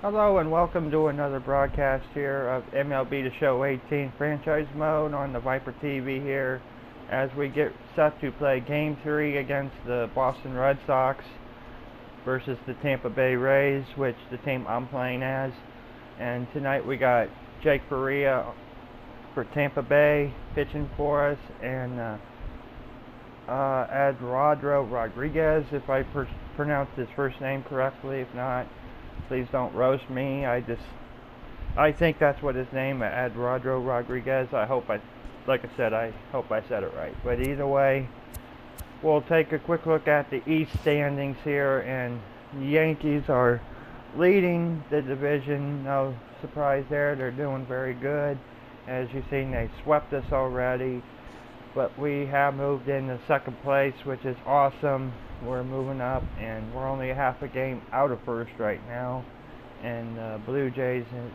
Hello and welcome to another broadcast here of MLB The Show 18 franchise mode on the Viper TV here as we get set to play Game 3 against the Boston Red Sox versus the Tampa Bay Rays, which the team I'm playing as. And tonight we got Jake Faria for Tampa Bay pitching for us, and Eduardo Rodriguez, if I pronounced his first name correctly. If not, please don't roast me. I think that's what his name, Eduardo Rodriguez. Like I said, I hope I said it right. But either way, we'll take a quick look at the East standings here, and the Yankees are leading the division. No surprise there. They're doing very good. As you've seen, they swept us already. But we have moved into second place, which is awesome. We're moving up, and we're only a half a game out of first right now. And Blue Jays in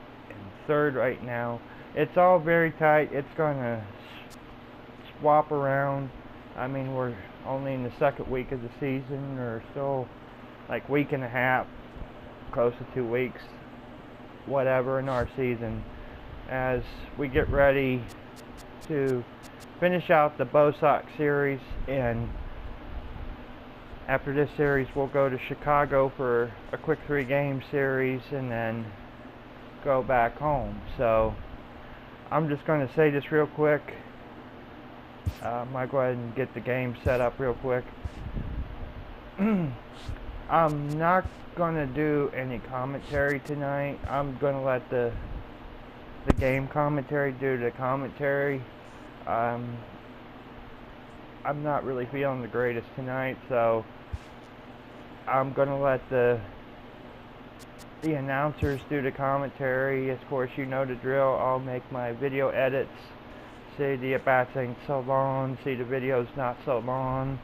third right now. It's all very tight. It's going to swap around. I mean, we're only in the second week of the season, or still like week and a half, close to 2 weeks, whatever, in our season, as we get ready to finish out the Bo Sox series. And after this series, we'll go to Chicago for a quick 3-game series and then go back home. So I'm just going to say this real quick. I might go ahead and get the game set up real quick. I'm not going to do any commentary tonight. I'm going to let the game commentary do the commentary. I'm not really feeling the greatest tonight, so I'm going to let the announcers do the commentary. Of course, you know the drill. I'll make my video edits, see the at-bats ain't so long, see the videos not so long,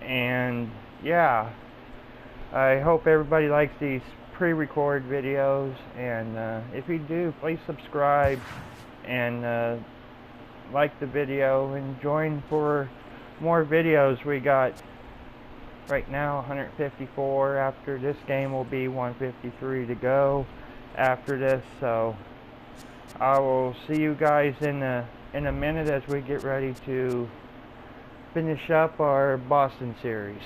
and yeah, I hope everybody likes these pre-recorded videos, and if you do, please subscribe and like the video and join for more videos. We got right now 154. After this game will be 153 to go after this. So I will see you guys in a minute as we get ready to finish up our Boston series.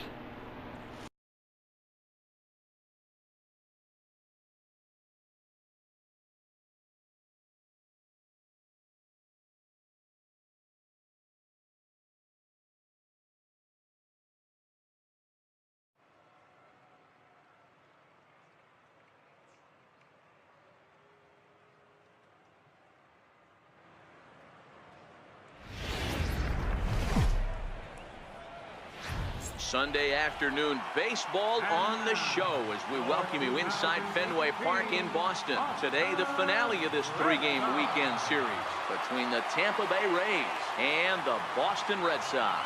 Sunday afternoon baseball on the show as we welcome you inside Fenway Park in Boston. Today, the finale of this 3-game weekend series between the Tampa Bay Rays and the Boston Red Sox.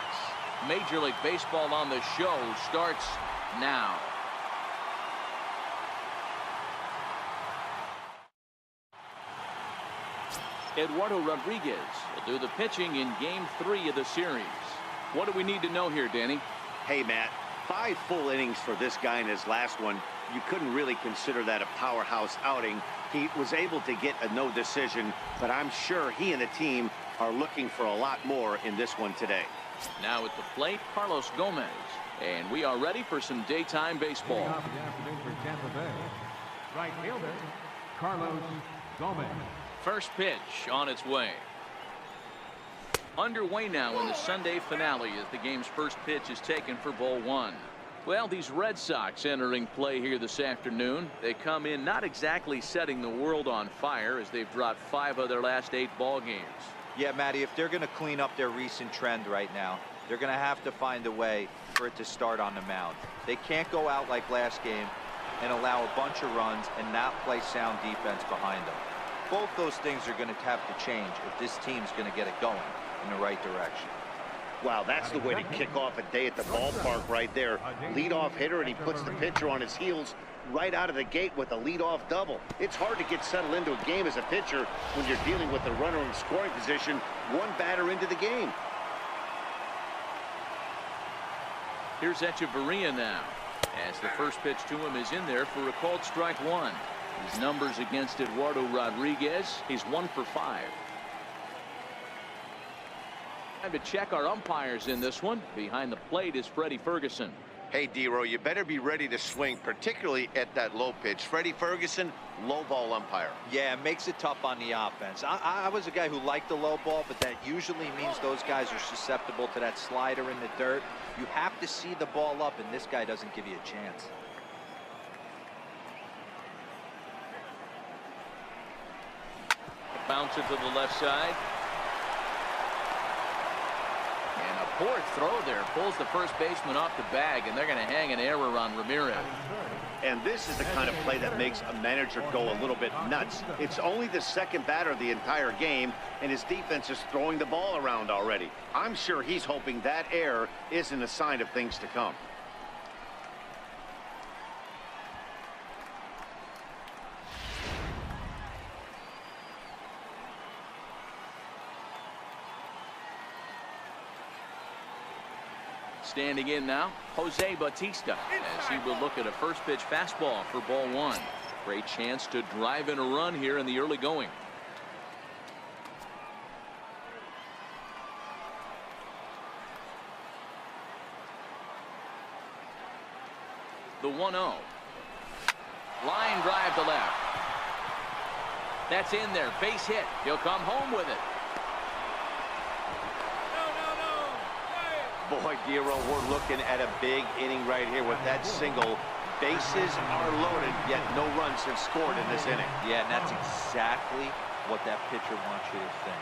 Major League Baseball on the show starts now. Eduardo Rodriguez will do the pitching in Game 3 of the series. What do we need to know here, Danny? Hey, Matt, 5 full innings for this guy in his last one. You couldn't really consider that a powerhouse outing. He was able to get a no decision, but I'm sure he and the team are looking for a lot more in this one today. Now at the plate, Carlos Gomez. And we are ready for some daytime baseball. Off the afternoon for Tampa Bay. Right fielder, Carlos Gomez. First pitch on its way. Underway now in the Sunday finale as the game's first pitch is taken for ball 1. Well, these Red Sox entering play here this afternoon. They come in not exactly setting the world on fire as they've dropped 5 of their last 8 ball games. Yeah, Matty, if they're going to clean up their recent trend right now, they're going to have to find a way for it to start on the mound. They can't go out like last game and allow a bunch of runs and not play sound defense behind them. Both those things are going to have to change if this team's going to get it going in the right direction. Wow, that's the way to kick off a day at the ballpark right there. Leadoff hitter, and he puts the pitcher on his heels right out of the gate with a leadoff double. It's hard to get settled into a game as a pitcher when you're dealing with a runner in scoring position, one batter into the game. Here's Echeverria now, as the first pitch to him is in there for a called strike 1. His numbers against Eduardo Rodriguez, he's 1 for 5. Time to check our umpires in this one. Behind the plate is Freddie Ferguson. Hey, D-Row, you better be ready to swing, particularly at that low pitch. Freddie Ferguson, low ball umpire. Yeah, it makes it tough on the offense. I was a guy who liked the low ball, but that usually means those guys are susceptible to that slider in the dirt. You have to see the ball up, and this guy doesn't give you a chance. Bouncer to the left side. And a poor throw there. Pulls the first baseman off the bag, and they're going to hang an error on Ramirez. And this is the kind of play that makes a manager go a little bit nuts. It's only the second batter of the entire game, and his defense is throwing the ball around already. I'm sure he's hoping that error isn't a sign of things to come. Standing in now, Jose Bautista, as he will look at a first pitch fastball for ball 1. Great chance to drive in a run here in the early going. The 1-0. Line drive to left. That's in there. Base hit. He'll come home with it. Boy, D-Row, we're looking at a big inning right here with that single. Bases are loaded, yet no runs have scored in this inning. Yeah, and that's exactly what that pitcher wants you to think.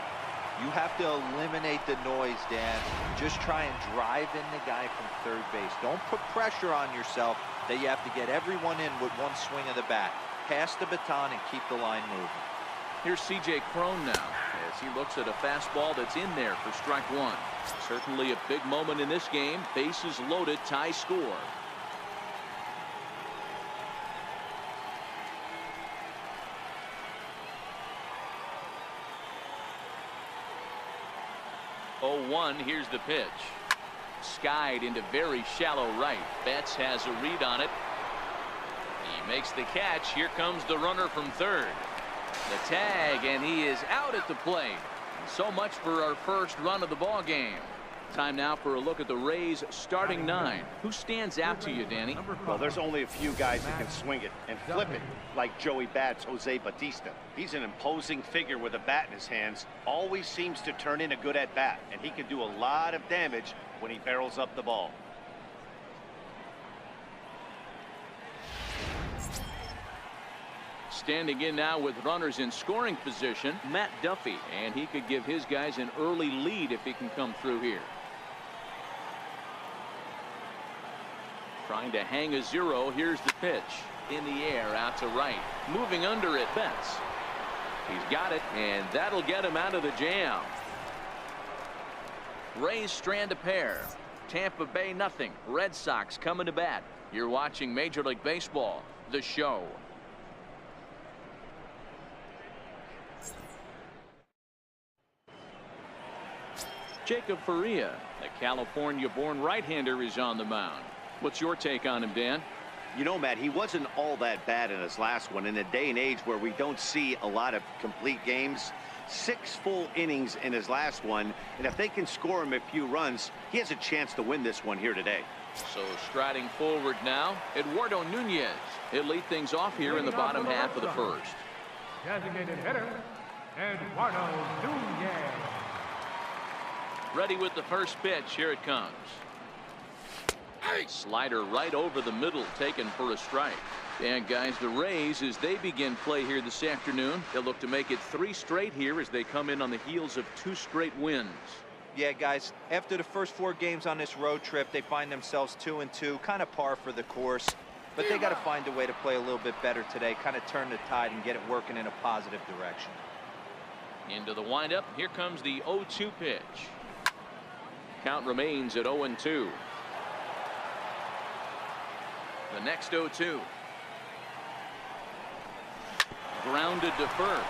You have to eliminate the noise, Dan. Just try and drive in the guy from third base. Don't put pressure on yourself that you have to get everyone in with one swing of the bat. Pass the baton and keep the line moving. Here's C.J. Cron now as he looks at a fastball that's in there for strike 1. Certainly a big moment in this game. Bases loaded, tie score. Oh, 1, here's the pitch. Skied into very shallow right. Betts has a read on it. He makes the catch. Here comes the runner from third. The tag, and he is out at the plate. So much for our first run of the ball game. Time now for a look at the Rays starting 9. Who stands out to you, Danny? Well, there's only a few guys that can swing it and flip it like Joey Bats, Jose Bautista. He's an imposing figure with a bat in his hands. Always seems to turn in a good at bat, and he can do a lot of damage when he barrels up the ball. Standing in now with runners in scoring position, Matt Duffy, and he could give his guys an early lead if he can come through here. Trying to hang a 0. Here's the pitch. In the air, out to right. Moving under it, Betts. He's got it, and that'll get him out of the jam. Rays strand a pair. Tampa Bay nothing. Red Sox coming to bat. You're watching Major League Baseball, The Show. Jacob Faria, the California-born right-hander, is on the mound. What's your take on him, Dan? You know, Matt, he wasn't all that bad in his last one. In a day and age where we don't see a lot of complete games, 6 full innings in his last one, and if they can score him a few runs, he has a chance to win this one here today. So striding forward now, Eduardo Nunez. He'll lead things off here in the bottom half of the first. Designated hitter, Eduardo Nunez. Ready with the first pitch. Here it comes. Slider right over the middle, taken for a strike. And guys, the Rays, as they begin play here this afternoon, they'll look to make it 3 straight here as they come in on the heels of 2 straight wins. Yeah, guys, after the first 4 games on this road trip, they find themselves 2-2, kind of par for the course. But they got to find a way to play a little bit better today, kind of turn the tide and get it working in a positive direction. Into the windup. Here comes the 0-2 pitch. Count remains at 0-2. The next 0-2. Grounded to first.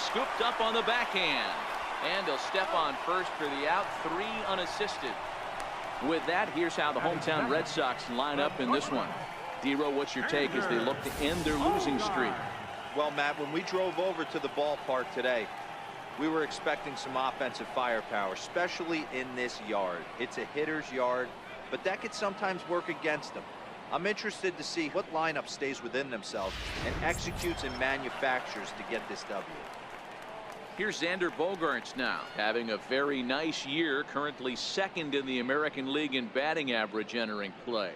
Scooped up on the backhand. And he'll step on first for the out. 3 unassisted. With that, here's how the hometown Red Sox line up in this one. D-Row, what's your take as they look to end their losing streak? Well, Matt, when we drove over to the ballpark today, we were expecting some offensive firepower, especially in this yard. It's a hitter's yard, but that could sometimes work against them. I'm interested to see what lineup stays within themselves and executes and manufactures to get this W. Here's Xander Bogaerts now, having a very nice year, currently second in the American League in batting average entering play.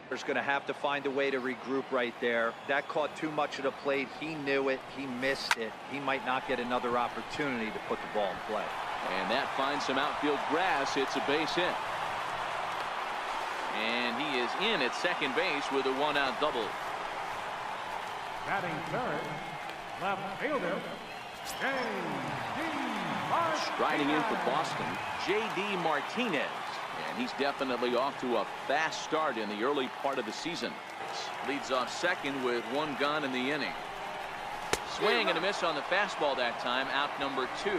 There's going to have to find a way to regroup right there. That caught too much of the plate. He knew it. He missed it. He might not get another opportunity to put the ball in play. And that finds some outfield grass. It's a base hit. And he is in at second base with a one-out double. Batting third, left fielder, J.D. Martinez. Striding in for Boston, J.D. Martinez. And he's definitely off to a fast start in the early part of the season. Leads off second with one gone in the inning. Swing and a miss on the fastball that time, out number 2.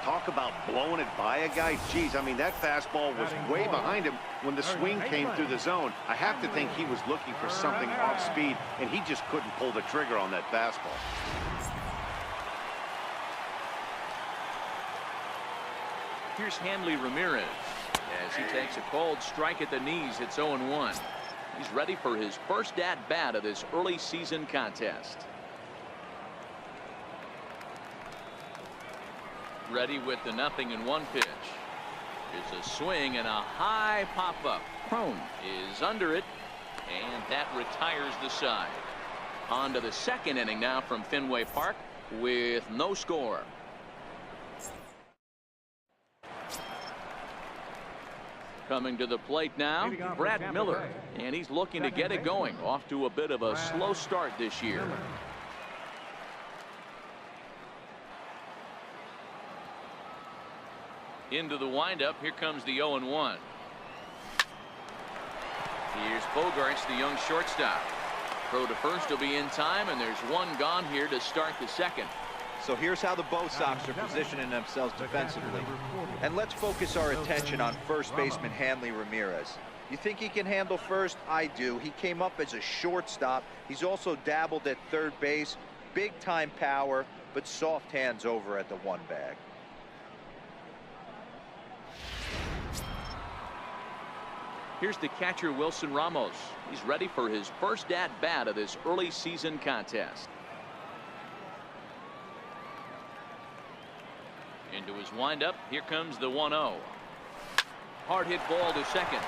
Talk about blowing it by a guy. Geez, I mean, that fastball was way behind him when the swing came through the zone. I have to think he was looking for something off speed, and he just couldn't pull the trigger on that fastball. Here's Hanley Ramirez as he takes a cold strike at the knees. It's 0-1. He's ready for his first at-bat of this early season contest. Ready with the 0-1 pitch. There's a swing and a high pop-up. Crone is under it, and that retires the side. On to the second inning now from Fenway Park with no score. Coming to the plate now, Brad Miller, and he's looking to get it going. Off to a bit of a slow start this year. Into the windup. Here comes the 0-1. Here's Bogaerts, the young shortstop. Throw to first will be in time, and there's one gone here to start the second. So here's how the Bo Sox are positioning themselves defensively. And let's focus our attention on first baseman Hanley Ramirez. You think he can handle first? I do. He came up as a shortstop. He's also dabbled at third base. Big time power, but soft hands over at the one bag. Here's the catcher, Wilson Ramos. He's ready for his first at-bat of this early season contest. Into his windup. Here comes the 1-0. Hard hit ball to second.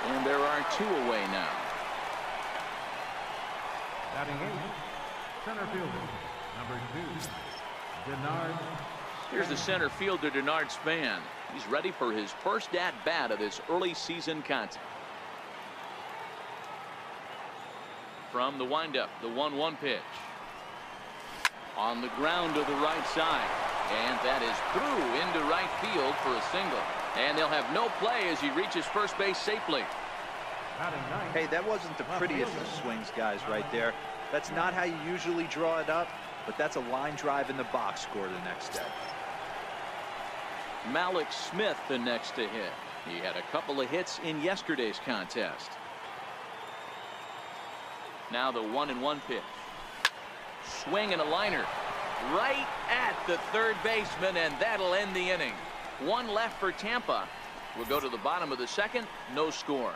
And there are 2 away now. Batting 8, center fielder, number 2, Denard. Here's the center fielder, Denard Span. He's ready for his first at-bat of this early season contest. From the windup, the 1-1 pitch. On the ground to the right side. And that is through into right field for a single. And they'll have no play as he reaches first base safely. Hey, that wasn't the prettiest of swings, guys, right there. That's not how you usually draw it up, but that's a line drive in the box score the next day. Malik Smith the next to hit. He had a couple of hits in yesterday's contest. Now the 1-1 pitch. Swing and a liner right at the third baseman, and that'll end the inning. One left for Tampa. We'll go to the bottom of the second. No score.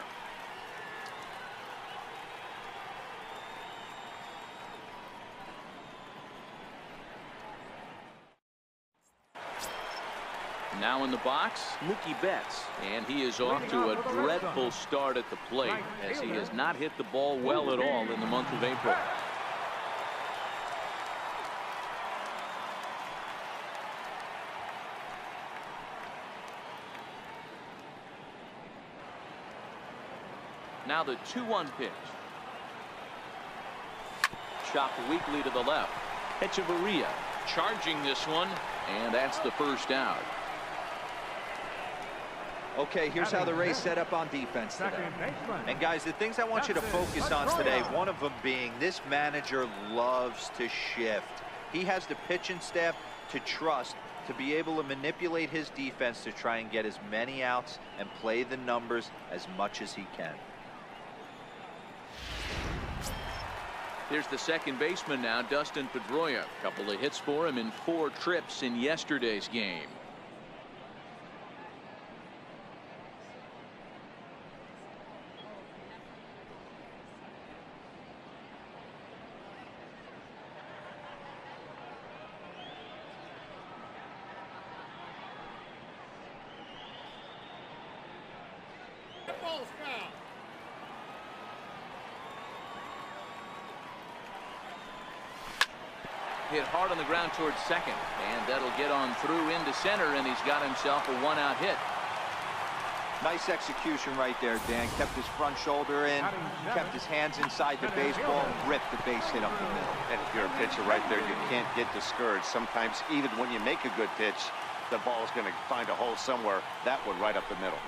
Now in the box, Mookie Betts, and he is off to a dreadful start at the plate as he has not hit the ball well at all in the month of April. Now the 2-1 pitch. Chopped weakly to the left. Echeverria charging this one, and that's the first out. Okay, here's how the Rays set up on defense today. And guys, the things I want you to focus on today, one of them being this manager loves to shift. He has the pitching staff to trust to be able to manipulate his defense to try and get as many outs and play the numbers as much as he can. Here's the second baseman now, Dustin Pedroia. A couple of hits for him in 4 trips in yesterday's game. Hit hard on the ground towards second, and that'll get on through into center, and he's got himself a 1-out hit. Nice execution right there, Dan. Kept his front shoulder in, kept his hands inside the baseball, and ripped the base hit up the middle. And if you're a pitcher right there, you can't get discouraged. Sometimes even when you make a good pitch, the ball is going to find a hole somewhere. That one right up the middle.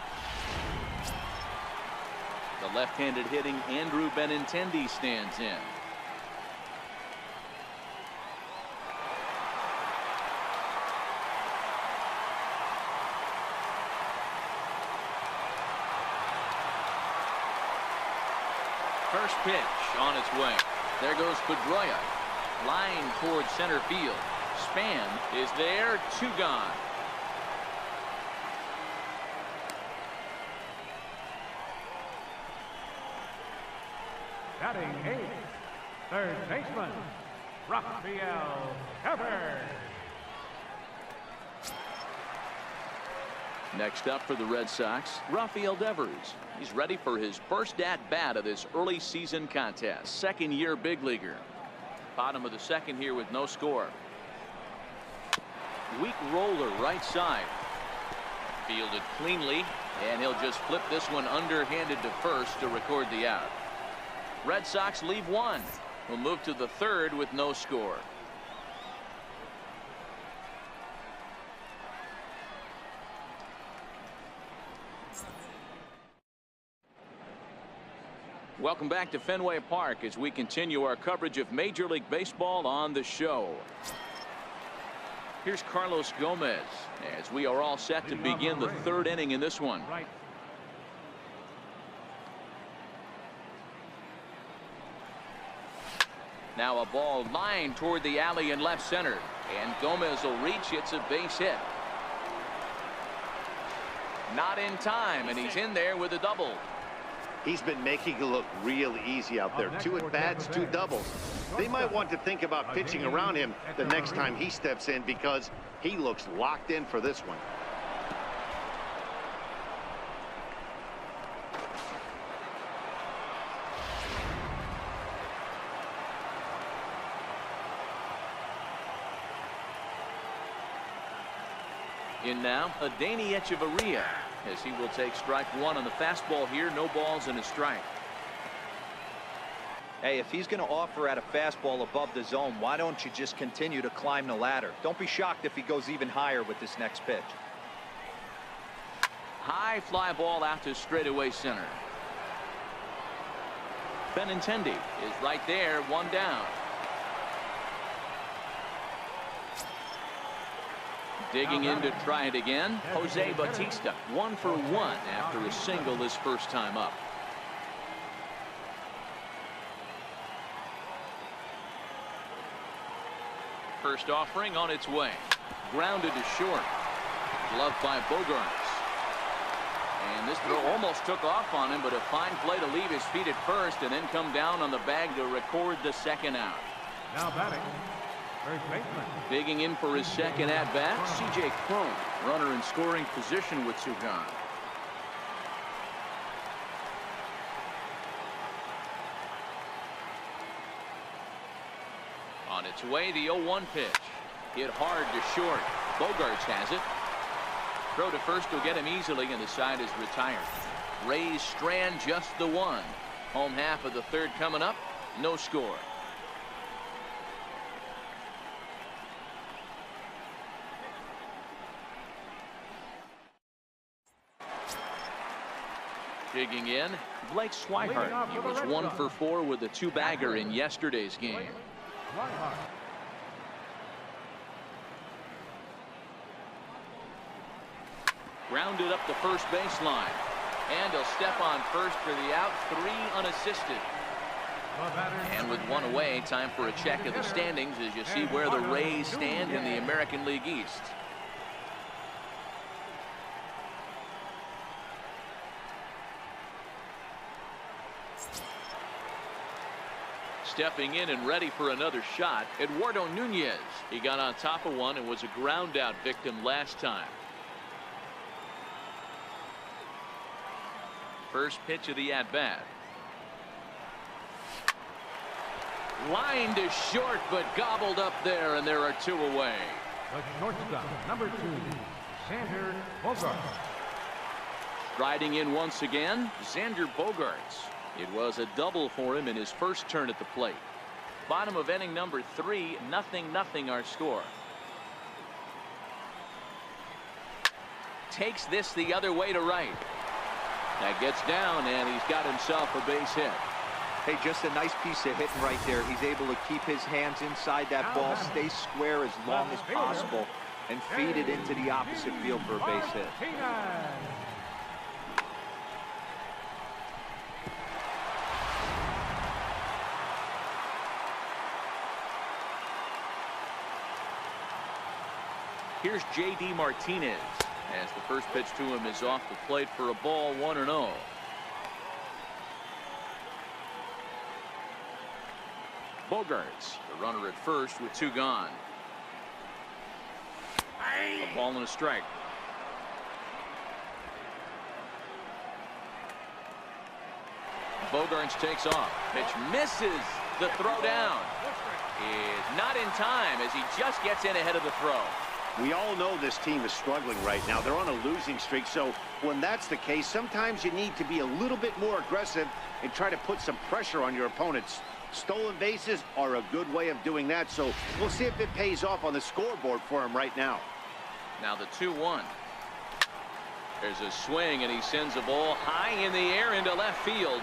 The left-handed hitting Andrew Benintendi stands in. First pitch on its way. There goes Pedroia. Line towards center field. Span is there. 2 gone. Batting 8th, third baseman, Rafael Devers. Next up for the Red Sox, Rafael Devers. He's ready for his first at-bat of this early season contest. Second-year big leaguer. Bottom of the second here with no score. Weak roller right side. Fielded cleanly, and he'll just flip this one underhanded to first to record the out. Red Sox leave 1. We'll move to the third with no score. Welcome back to Fenway Park as we continue our coverage of Major League Baseball on the show. Here's Carlos Gomez as we are all set to begin the third inning in this one. Now a ball lined toward the alley in left center, and Gomez will reach. It's a base hit. Not in time, and he's in there with a double. He's been making it look real easy out there. 2 at-bats, 2 doubles. They might want to think about pitching around him the next time he steps in because he looks locked in for this one. In now, Adeiny Echeverria, as he will take strike 1 on the fastball here. No balls and a strike. Hey, if he's going to offer at a fastball above the zone, why don't you just continue to climb the ladder? Don't be shocked if he goes even higher with this next pitch. High fly ball out to straightaway center. Benintendi is right there, 1 down. Digging in to try it again, Jose Bautista, 1 for 1 after a single his first time up. First offering on its way. Grounded to short. Gloved by Bogarts. And this throw almost took off on him, but a fine play to leave his feet at first and then come down on the bag to record the second out. Now batting, first baseman. Digging in for his second at-bat, C.J. Cron. Runner in scoring position with 2 gone. On its way, the 0-1 pitch. Hit hard to short. Bogarts has it. Throw to first will get him easily, and the side is retired. Rays strand just the 1. Home half of the third coming up. No score. Digging in, Blake Swihart. He was 1 for 4 with a 2-bagger in yesterday's game. Grounded up the first baseline. And he'll step on first for the out. 3 unassisted. And with 1 away, time for a check of the standings as you see where the Rays stand in the American League East. Stepping in and ready for another shot, Eduardo Nunez. He got on top of one and was a ground out victim last time. First pitch of the at-bat. Line to short, but gobbled up there, and there are 2 away. The shortstop, number 2, Xander Bogaerts. Riding in once again, Xander Bogaerts. It was a double for him in his first turn at the plate. Bottom of inning number 3, 0-0 our score. Takes this the other way to right. That gets down, and he's got himself a base hit. Hey, just a nice piece of hitting right there. He's able to keep his hands inside that ball, stay square as long as possible, and feed it into the opposite field for a base hit. Here's J.D. Martinez as the first pitch to him is off the plate for a ball, 1-0. Bogaerts, the runner at first with 2 gone. A ball and a strike. Bogaerts takes off. Pitch misses. The throw down is not in time as he just gets in ahead of the throw. We all know this team is struggling right now. They're on a losing streak, so when that's the case, sometimes you need to be a little bit more aggressive and try to put some pressure on your opponents. Stolen bases are a good way of doing that, so we'll see if it pays off on the scoreboard for him right now. Now the 2-1. There's a swing, and he sends a ball high in the air into left field.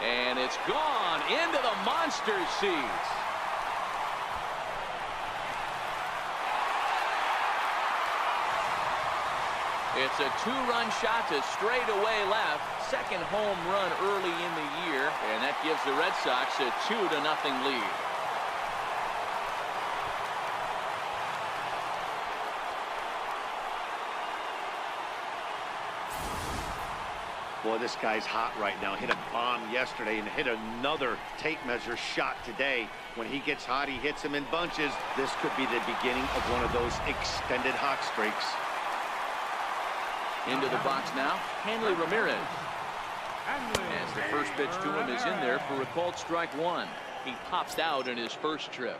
And it's gone into the monster seats. It's a 2-run shot to straightaway left. Second home run early in the year, and that gives the Red Sox a 2-0 lead. Boy, this guy's hot right now. Hit a bomb yesterday and hit another tape measure shot today. When he gets hot, he hits them in bunches. This could be the beginning of one of those extended hot streaks. Into the box now, Hanley Ramirez. As the first pitch to him is in there for a called strike 1. He pops out in his first trip.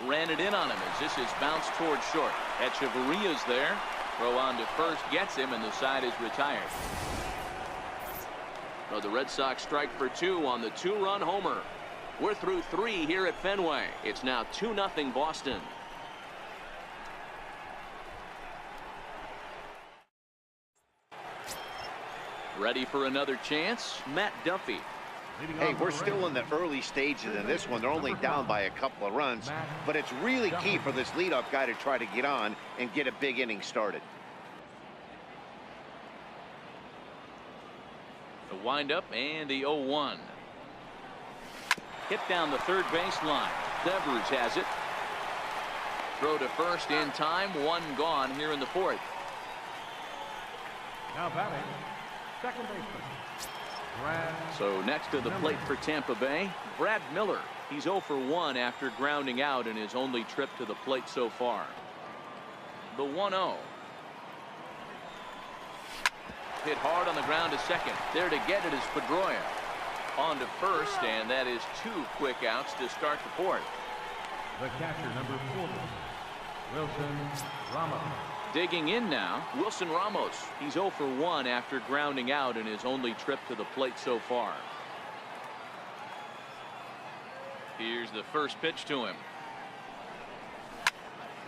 Ran it in on him as this is bounced toward short. Echeverria's there. Throw on to first gets him, and the side is retired. So the Red Sox strike for 2 on the 2-run homer. We're through 3 here at Fenway. It's now 2-0 Boston. Ready for another chance? Matt Duffy. Hey, we're still in the early stages in this one. They're only down by a couple of runs, but it's really key for this leadoff guy to try to get on and get a big inning started. The windup and the 0-1. Hit down the third baseline. Devers has it. Throw to first in time. 1 gone here in the 4th. Now batting, second baseman. So next to the plate for Tampa Bay, Brad Miller. He's 0 for 1 after grounding out in his only trip to the plate so far. The 1-0. Hit hard on the ground to second. There to get it is Pedroia. On to first, and that is 2 quick outs to start the 4th. The catcher, number 4, Wilson Ramos. Digging in now, Wilson Ramos. He's 0 for 1 after grounding out in his only trip to the plate so far. Here's the first pitch to him.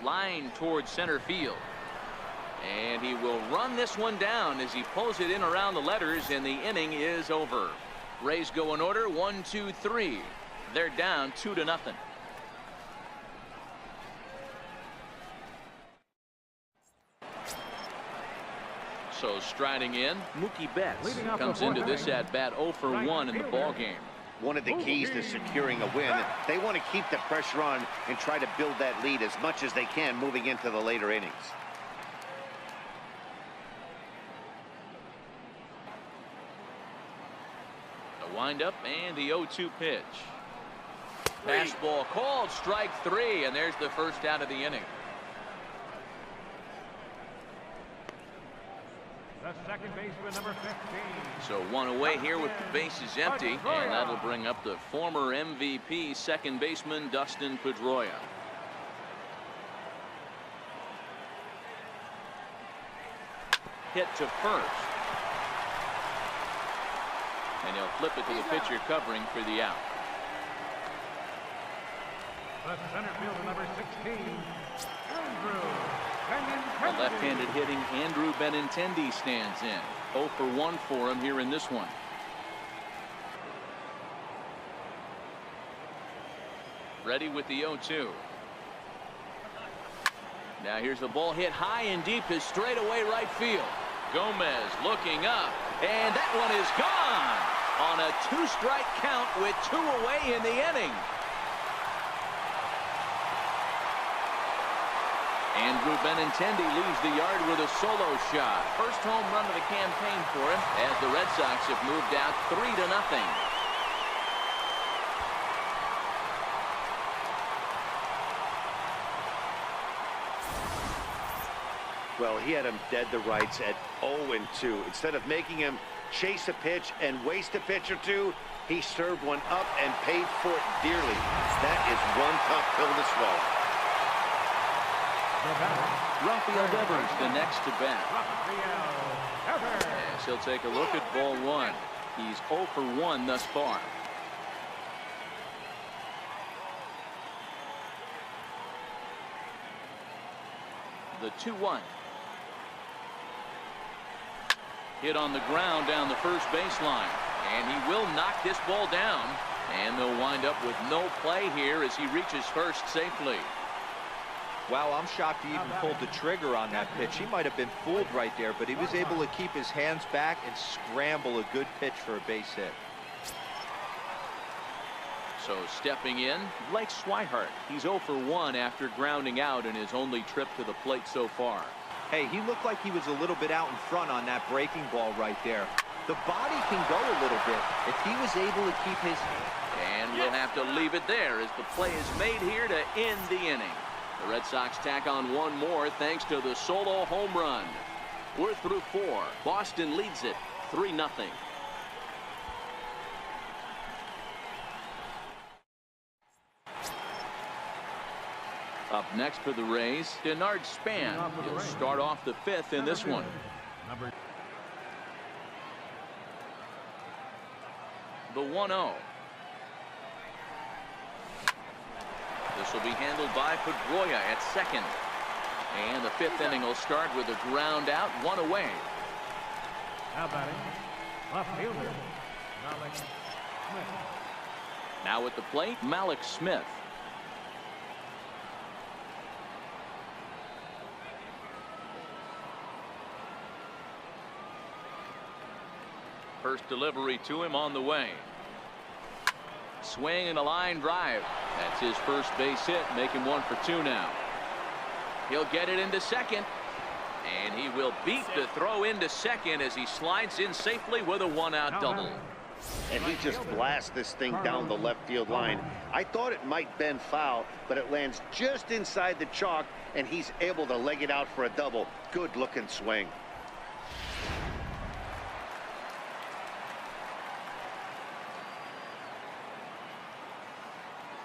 Line towards center field. And he will run this one down as he pulls it in around the letters, and the inning is over. Rays go in order, 1, 2, 3. They're down 2-0. So striding in, Mookie Betts comes into this at bat 0 for 1 in the ball game. One of the keys to securing a win, they want to keep the pressure on and try to build that lead as much as they can moving into the later innings. The windup and the 0-2 pitch. Fastball called, strike 3, and there's the first out of the inning. The second baseman, number 15. So one away here with the bases empty, and that'll bring up the former MVP second baseman Dustin Pedroia. Hit to first. And he'll flip it to the pitcher covering for the out. The center fielder, number 16, Andrew. The left-handed hitting Andrew Benintendi stands in. 0 for 1 for him here in this one. Ready with the 0-2. Now here's the ball hit high and deep to straightaway right field. Gomez looking up, and that one is gone on a 2-strike count with 2 away in the inning. Andrew Benintendi leaves the yard with a solo shot. First home run of the campaign for him as the Red Sox have moved out 3-0. Well, he had him dead to rights at 0-2. Instead of making him chase a pitch and waste a pitch or two, he served one up and paid for it dearly. That is one tough pill to swallow. Rafael Devers the next to bat. As he'll take a look at ball 1. He's 0 for 1 thus far. The 2-1. Hit on the ground down the first baseline. And he will knock this ball down. And they'll wind up with no play here as he reaches first safely. Wow, I'm shocked he even pulled the trigger on that pitch. He might have been fooled right there, but he was able to keep his hands back and scramble a good pitch for a base hit. So stepping in, Blake Swihart. He's 0 for 1 after grounding out in his only trip to the plate so far. Hey, he looked like he was a little bit out in front on that breaking ball right there. The body can go a little bit if he was able to keep his... And we'll have to leave it there as the play is made here to end the inning. The Red Sox tack on one more thanks to the solo home run. We're through 4. Boston leads it 3-0. Up next for the Rays, Denard Span. He'll start off the 5th in this one. The 1-0. This will be handled by Pedroia at second. And the 5th inning will start with a ground out, 1 away. Now batting, left fielder, Malik Smith. Now at the plate, Malik Smith. First delivery to him on the way. Swing and a line drive. That's his first base hit, making 1 for 2 now. He'll get it into second. And he will beat the throw into second as he slides in safely with a 1-out double. And he just blasts this thing down the left field line. I thought it might bend foul, but it lands just inside the chalk, and he's able to leg it out for a double. Good looking swing.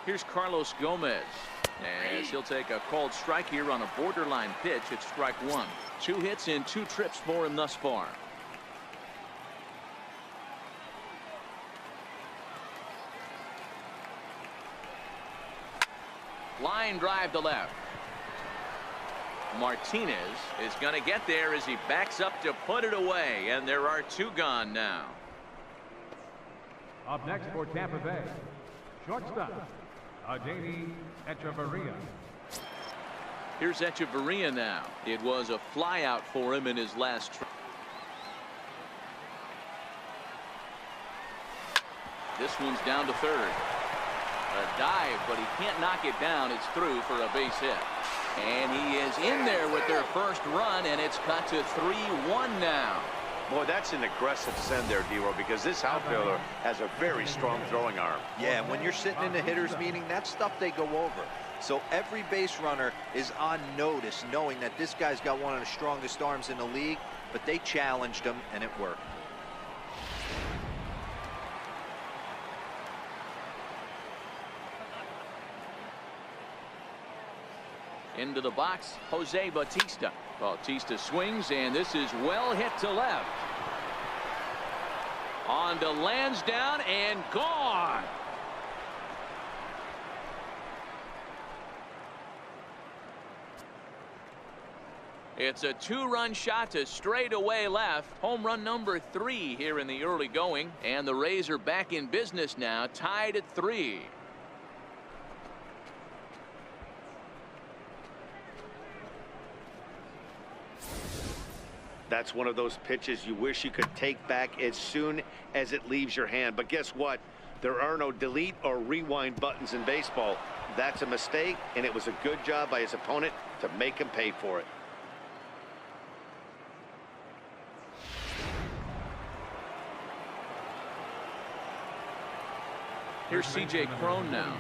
Here's Carlos Gomez as he'll take a called strike here on a borderline pitch at strike 1. 2 hits in 2 trips for him thus far. Line drive to left. Martinez is going to get there as he backs up to put it away, and there are 2 gone now. Up next for Tampa Bay, shortstop, Adeiny Echeverria. Here's Echeverria now. It was a flyout for him in his last try. This one's down to third. A dive, but he can't knock it down. It's through for a base hit. And he is in there with their first run, and it's cut to 3-1 now. Boy, that's an aggressive send there, D-Roy, because this outfielder has a very strong throwing arm. Yeah, when you're sitting in the hitter's meeting, that's stuff they go over. So every base runner is on notice, knowing that this guy's got one of the strongest arms in the league, but they challenged him, and it worked. Into the box, Jose Bautista. Bautista swings, and this is well hit to left. On to Lansdowne, and gone. It's a two-run shot to straightaway left. Home run number 3 here in the early going, and the Rays are back in business now, tied at 3. That's one of those pitches you wish you could take back as soon as it leaves your hand. But guess what? There are no delete or rewind buttons in baseball. That's a mistake, and it was a good job by his opponent to make him pay for it. Here's C.J. Cron now.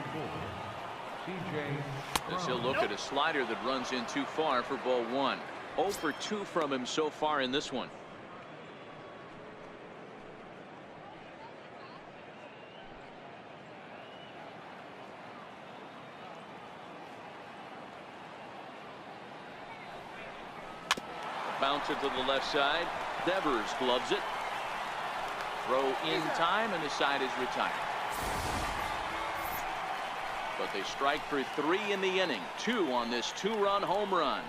As he'll look at a slider that runs in too far for ball 1. 0 for 2 from him so far in this one. Bouncer to the left side. Devers gloves it. Throw in time, and the side is retired. But they strike for 3 in the inning. 2 on this 2-run home run.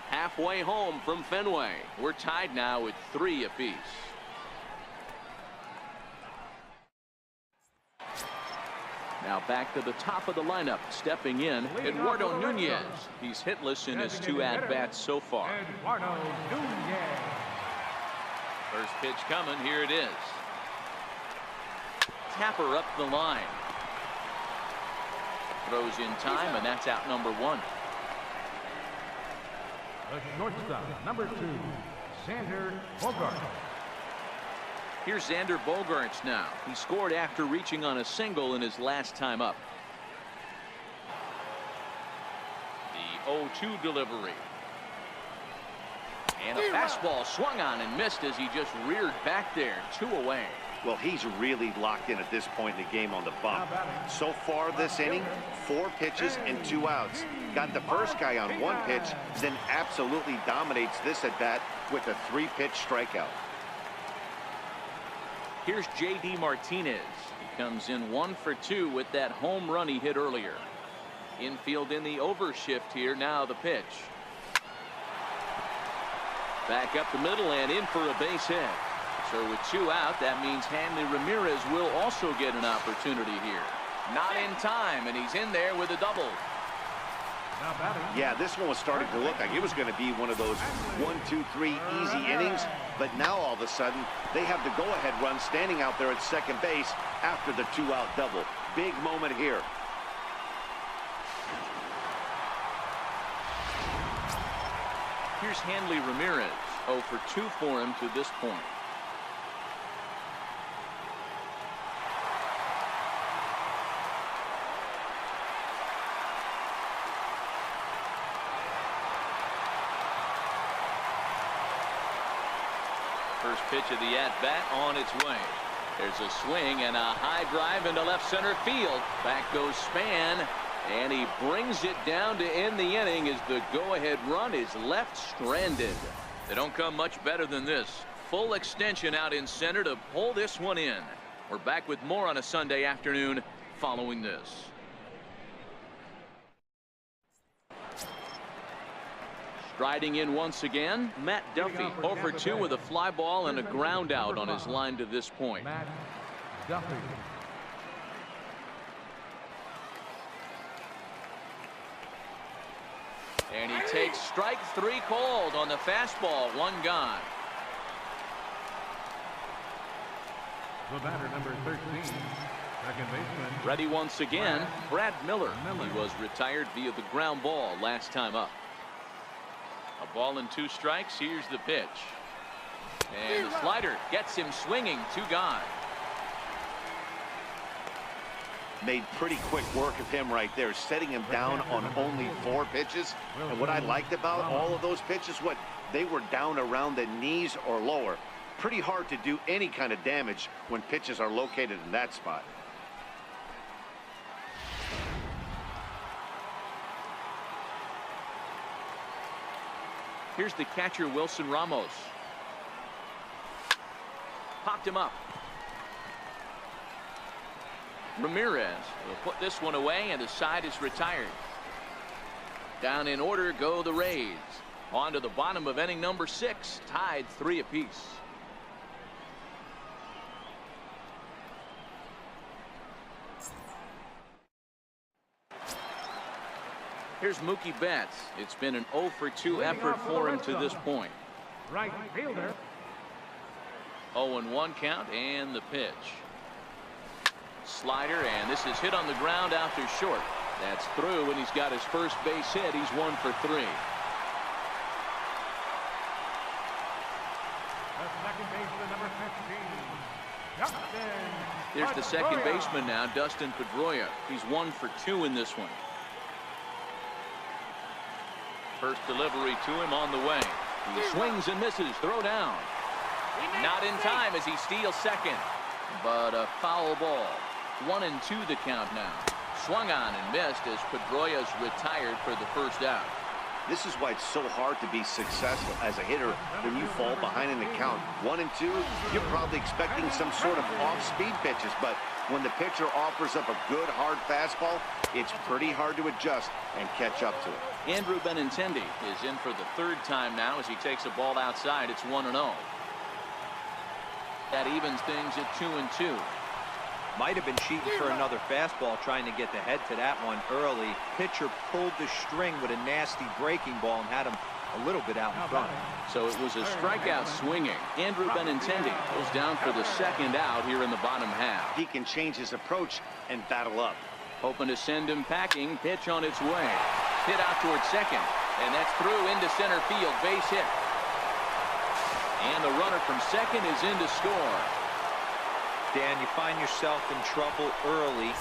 Halfway home from Fenway. We're tied now at 3 apiece. Now back to the top of the lineup. Stepping in, Eduardo Nunez. He's hitless in his 2 at-bats so far. Eduardo Nunez. First pitch coming. Here it is. Tapper up the line. Throws in time, and that's out number 1. The shortstop, number 2, Xander Bogaerts. Here's Xander Bogaerts now. He scored after reaching on a single in his last time up. The 0-2 delivery. And a fastball swung on and missed as he just reared back there. 2 away. Well, he's really locked in at this point in the game on the bump. So far this inning, 4 pitches and 2 outs. Got the first guy on 1 pitch, then absolutely dominates this at bat with a 3-pitch strikeout. Here's J.D. Martinez. He comes in 1 for 2 with that home run he hit earlier. Infield in the overshift here. Now the pitch. Back up the middle and in for a base hit. So with 2 out, that means Hanley Ramirez will also get an opportunity here. Not in time, and he's in there with a double. Yeah, this one was starting to look like it was going to be one of those 1, 2, 3 easy innings. But now all of a sudden, they have the go-ahead run standing out there at second base after the 2-out double. Big moment here. Here's Hanley Ramirez. 0 for 2 for him to this point. First pitch of the at-bat on its way. There's a swing and a high drive into left center field. Back goes Span, and he brings it down to end the inning as the go-ahead run is left stranded. They don't come much better than this. Full extension out in center to pull this one in. We're back with more on a Sunday afternoon following this. Striding in once again, Matt Duffy. 0 for 2 with a fly ball and a ground out on his line to this point. Duffy. And he takes strike 3 called on the fastball. 1 gone. The batter, number 13, second baseman. Ready once again, Brad Miller. He was retired via the ground ball last time up. A ball and 2 strikes. Here's the pitch. And the slider gets him swinging. 2 gone. Made pretty quick work of him right there, setting him down on only 4 pitches. And what I liked about all of those pitches, they were down around the knees or lower. Pretty hard to do any kind of damage when pitches are located in that spot. Here's the catcher, Wilson Ramos. Popped him up. Ramirez will put this one away, and the side is retired. Down in order go the Rays. On to the bottom of inning number 6, tied 3 apiece. Here's Mookie Betts. It's been an 0 for 2 effort for him to this point. Right fielder. 0-1 count, and the pitch. Slider, and this is hit on the ground out to short. That's through, and he's got his first base hit. He's 1 for 3. The second baseman, number 15, Dustin. Here's the second Pedroia. baseman now, Dustin Pedroia. He's 1 for 2 in this one. First delivery to him on the way. He swings and misses. Throw down. Not in time as he steals second. But a foul ball. 1-2 the count now. Swung on and missed as Pedroia's retired for the first out. This is why it's so hard to be successful as a hitter when you fall behind in the count. 1-2, you're probably expecting some sort of off-speed pitches, but when the pitcher offers up a good hard fastball, it's pretty hard to adjust and catch up to it. Andrew Benintendi is in for the 3rd time now as he takes a ball outside. It's 1-0. That evens things at 2-2. Might have been cheating for another fastball, trying to get the head to that one early. Pitcher pulled the string with a nasty breaking ball and had him a little bit out in front. So it was a strikeout swinging. Andrew Benintendi goes down for the 2nd out here in the bottom half. He can change his approach and battle up. Hoping to send him packing. Pitch on its way. Hit out towards second. And that's through into center field. Base hit. And the runner from second is in to score. Dan, you find yourself in trouble early,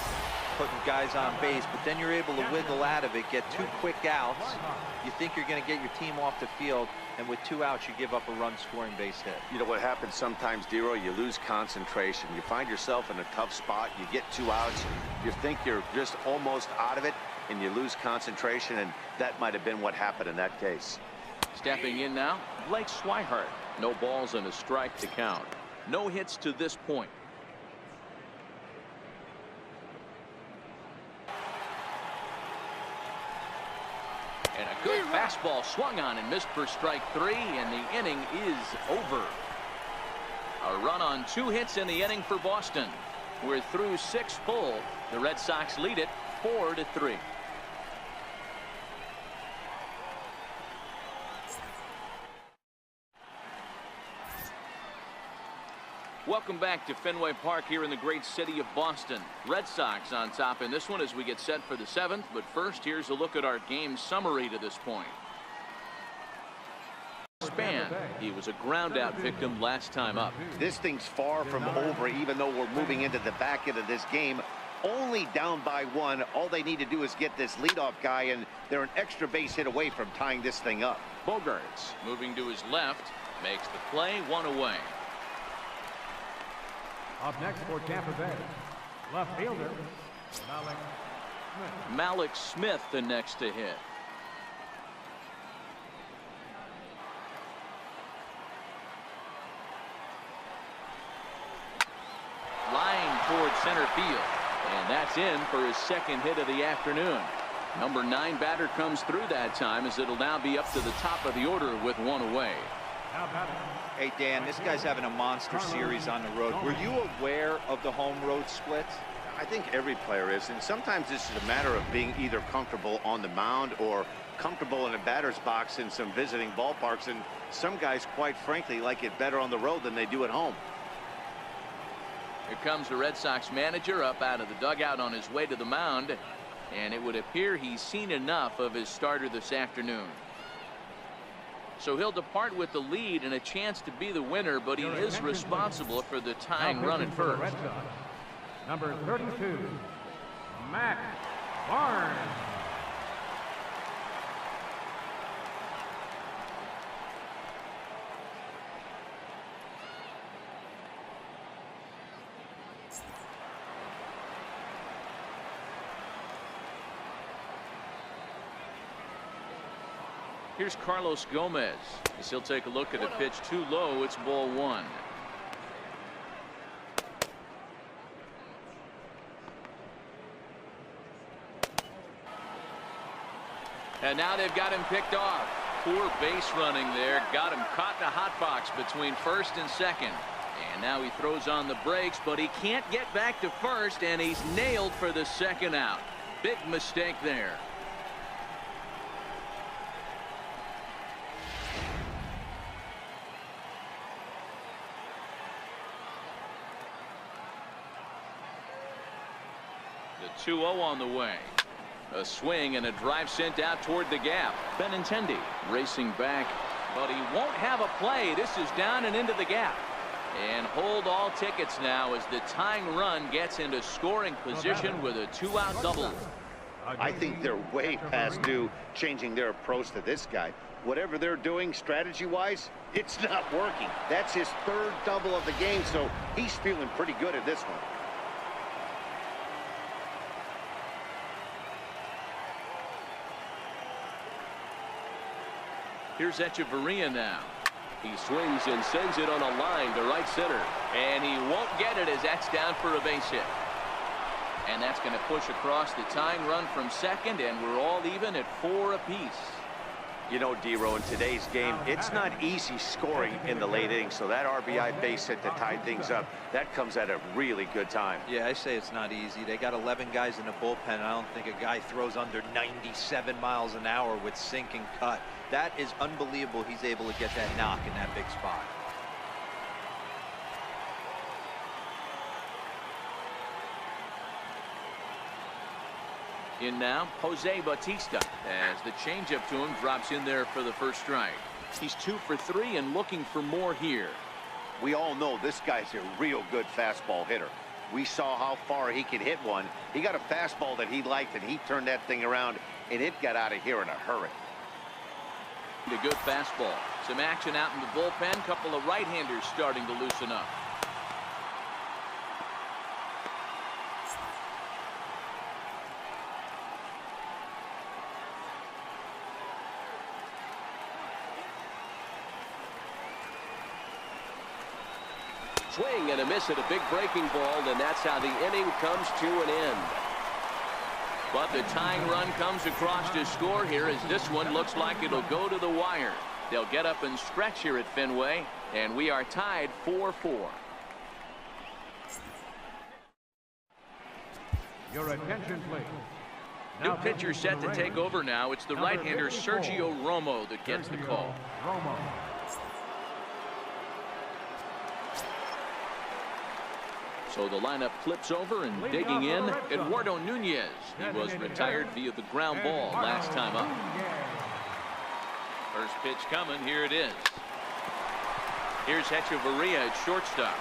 putting guys on base, but then you're able to wiggle out of it, get 2 quick outs. You think you're going to get your team off the field, and with 2 outs, you give up a run-scoring base hit. You know what happens sometimes, Dero? You lose concentration. You find yourself in a tough spot. You get 2 outs. You think you're just almost out of it, and you lose concentration, and that might have been what happened in that case. Stepping in now, Blake Swihart. No balls and a strike to count. No hits to this point. And a good fastball swung on and missed for strike 3, and the inning is over. A run on 2 hits in the inning for Boston. We're through 6 full. The Red Sox lead it 4-3. Welcome back to Fenway Park here in the great city of Boston. Red Sox on top in this one as we get set for the 7th. But first, here's a look at our game summary to this point. Span, he was a ground-out victim last time up. This thing's far from over, even though we're moving into the back end of this game. Only down by 1. All they need to do is get this leadoff guy, and they're an extra base hit away from tying this thing up. Bogarts moving to his left, makes the play, 1 away. Up next for Tampa Bay, left fielder, Malik Smith. Malik Smith the next to hit. Line towards center field. And that's in for his 2nd hit of the afternoon. Number 9 batter comes through that time as it'll now be up to the top of the order with 1 away. Hey, Dan, this guy's having a monster series on the road. Were you aware of the home-road splits? I think every player is, and sometimes this is a matter of being either comfortable on the mound or comfortable in a batter's box in some visiting ballparks, and some guys, quite frankly, like it better on the road than they do at home. Here comes the Red Sox manager up out of the dugout on his way to the mound, and it would appear he's seen enough of his starter this afternoon. So he'll depart with the lead and a chance to be the winner, but he is responsible for the tying run at first. Number 32, Matt Barnes. Here's Carlos Gomez. As he'll take a look at a pitch too low. It's ball one. And now they've got him picked off. Poor base running there. Got him caught in a hot box between first and second. And now he throws on the brakes, but he can't get back to first, and he's nailed for the second out. Big mistake there. The 2-0 on the way. A swing and a drive sent out toward the gap. Benintendi racing back, but he won't have a play. This is down and into the gap. And hold all tickets now as the tying run gets into scoring position with a 2-out double. I think they're way past due changing their approach to this guy. Whatever they're doing strategy-wise, it's not working. That's his third double of the game, so he's feeling pretty good at this one. Here's Echeverria now. He swings and sends it on a line to right center. And he won't get it as that's down for a base hit. And that's going to push across the tying run from second, and we're all even at 4 apiece. You know, D-Row, in today's game, it's not easy scoring in the late innings, so that RBI base hit to tie things up, that comes at a really good time. Yeah, I say it's not easy. They got 11 guys in the bullpen. I don't think a guy throws under 97 miles an hour with sink and cut. That is unbelievable. He's able to get that knock in that big spot. In now, Jose Bautista, as the changeup to him drops in there for the first strike. He's 2 for 3 and looking for more here. We all know this guy's a real good fastball hitter. We saw how far he could hit one. He got a fastball that he liked, and he turned that thing around, and it got out of here in a hurry. A good fastball. Some action out in the bullpen. Couple of right-handers starting to loosen up. Swing and a miss at a big breaking ball, and that's how the inning comes to an end. But the tying run comes across to score here as this one looks like it'll go to the wire. They'll get up and stretch here at Fenway, and we are tied 4-4. Your attention, please. New pitcher set to take over now. It's the right-hander Sergio Romo that gets the call. Romo. So the lineup flips over, and digging in, Eduardo Nunez. He was retired via the ground ball last time up. First pitch coming. Here it is. Here's Echeverria at shortstop.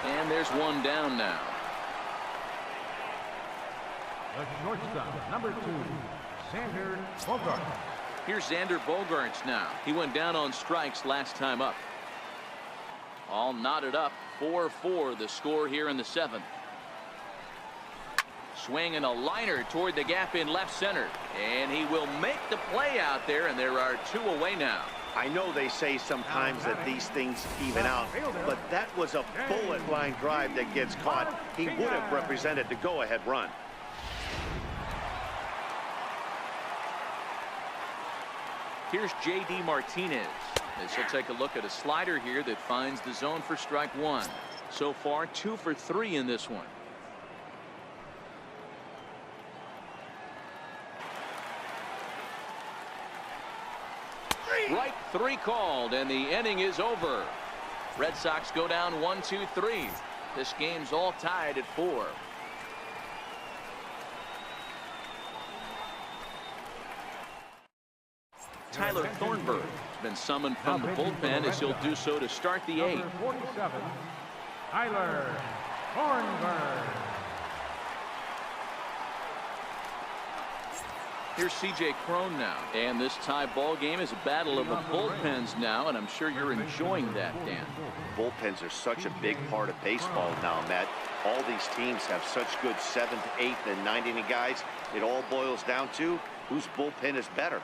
And there's one down now. The shortstop, number 2, Xander Bogaerts. Here's Xander Bogaerts now. He went down on strikes last time up. All knotted up. 4-4 the score here in the 7th. Swing and a liner toward the gap in left center, and he will make the play out there, and there are 2 away now. I know they say sometimes that these things even out, but that was a bullet line drive that gets caught. He would have represented the go-ahead run. Here's J.D. Martinez. As he'll take a look at a slider here that finds the zone for strike one. So far 2 for 3 in this one. Strike 3 called, and the inning is over. Red Sox go down 1-2-3. This game's all tied at 4. Tyler Thornburg has been summoned from the bullpen as he'll do so to start the 8th. Number 47, Tyler Thornburg. Here's C.J. Cron now, and this tie ball game is a battle of the bullpens now, and I'm sure you're enjoying that, Dan. Bullpens are such a big part of baseball now, Matt. All these teams have such good 7th, 8th, and 9th inning guys. It all boils down to whose bullpen is better.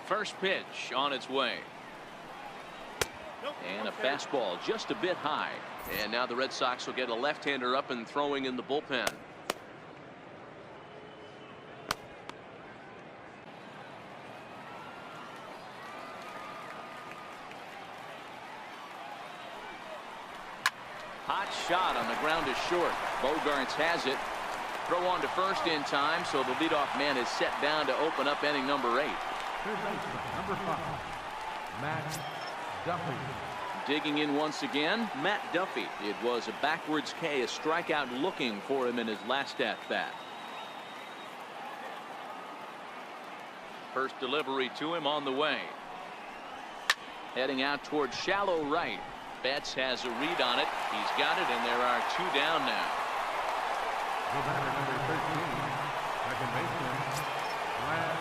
First pitch on its way. And a fastball just a bit high. And now the Red Sox will get a left-hander up and throwing in the bullpen. Hot shot on the ground is short. Bogarts has it. Throw on to first in time, so the leadoff man is set down to open up inning number 8. Third baseman, number 5, Matt Duffy. Digging in once again, Matt Duffy. It was a backwards K, a strikeout looking for him in his last at-bat. First delivery to him on the way. Heading out towards shallow right. Betts has a read on it. He's got it, and there are 2 down now. The batter, number 13, second baseman,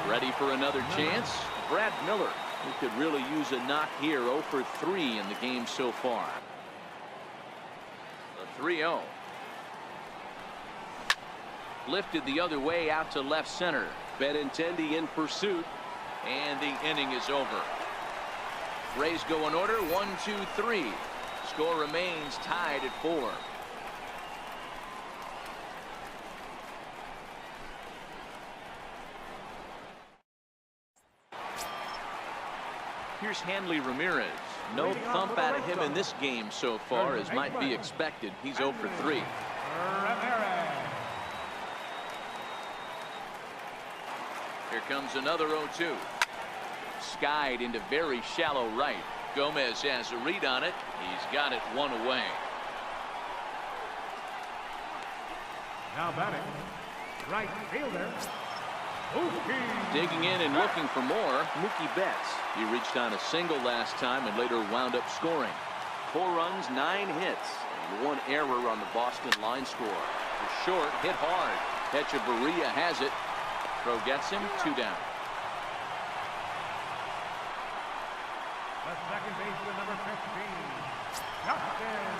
Ready for another chance? Brad Miller, who could really use a knock here. 0 for 3 in the game so far. The 3-0. Lifted the other way out to left center. Benintendi in pursuit, and the inning is over. Rays go in order 1-2-3. Score remains tied at 4. Here's Hanley Ramirez. No thump out of him in this game so far, as might be expected. He's 0 for 3. Here comes another 0-2. Skied into very shallow right. Gomez has a read on it. He's got it 1 away. Now batting, right fielder, Mookie. Digging in and looking for more, Mookie Betts. He reached on a single last time and later wound up scoring. 4 runs, 9 hits, and 1 error on the Boston line score. The short hit hard. Echeverria has it. Throw gets him, 2 down. The second baseman, number 15, Dustin.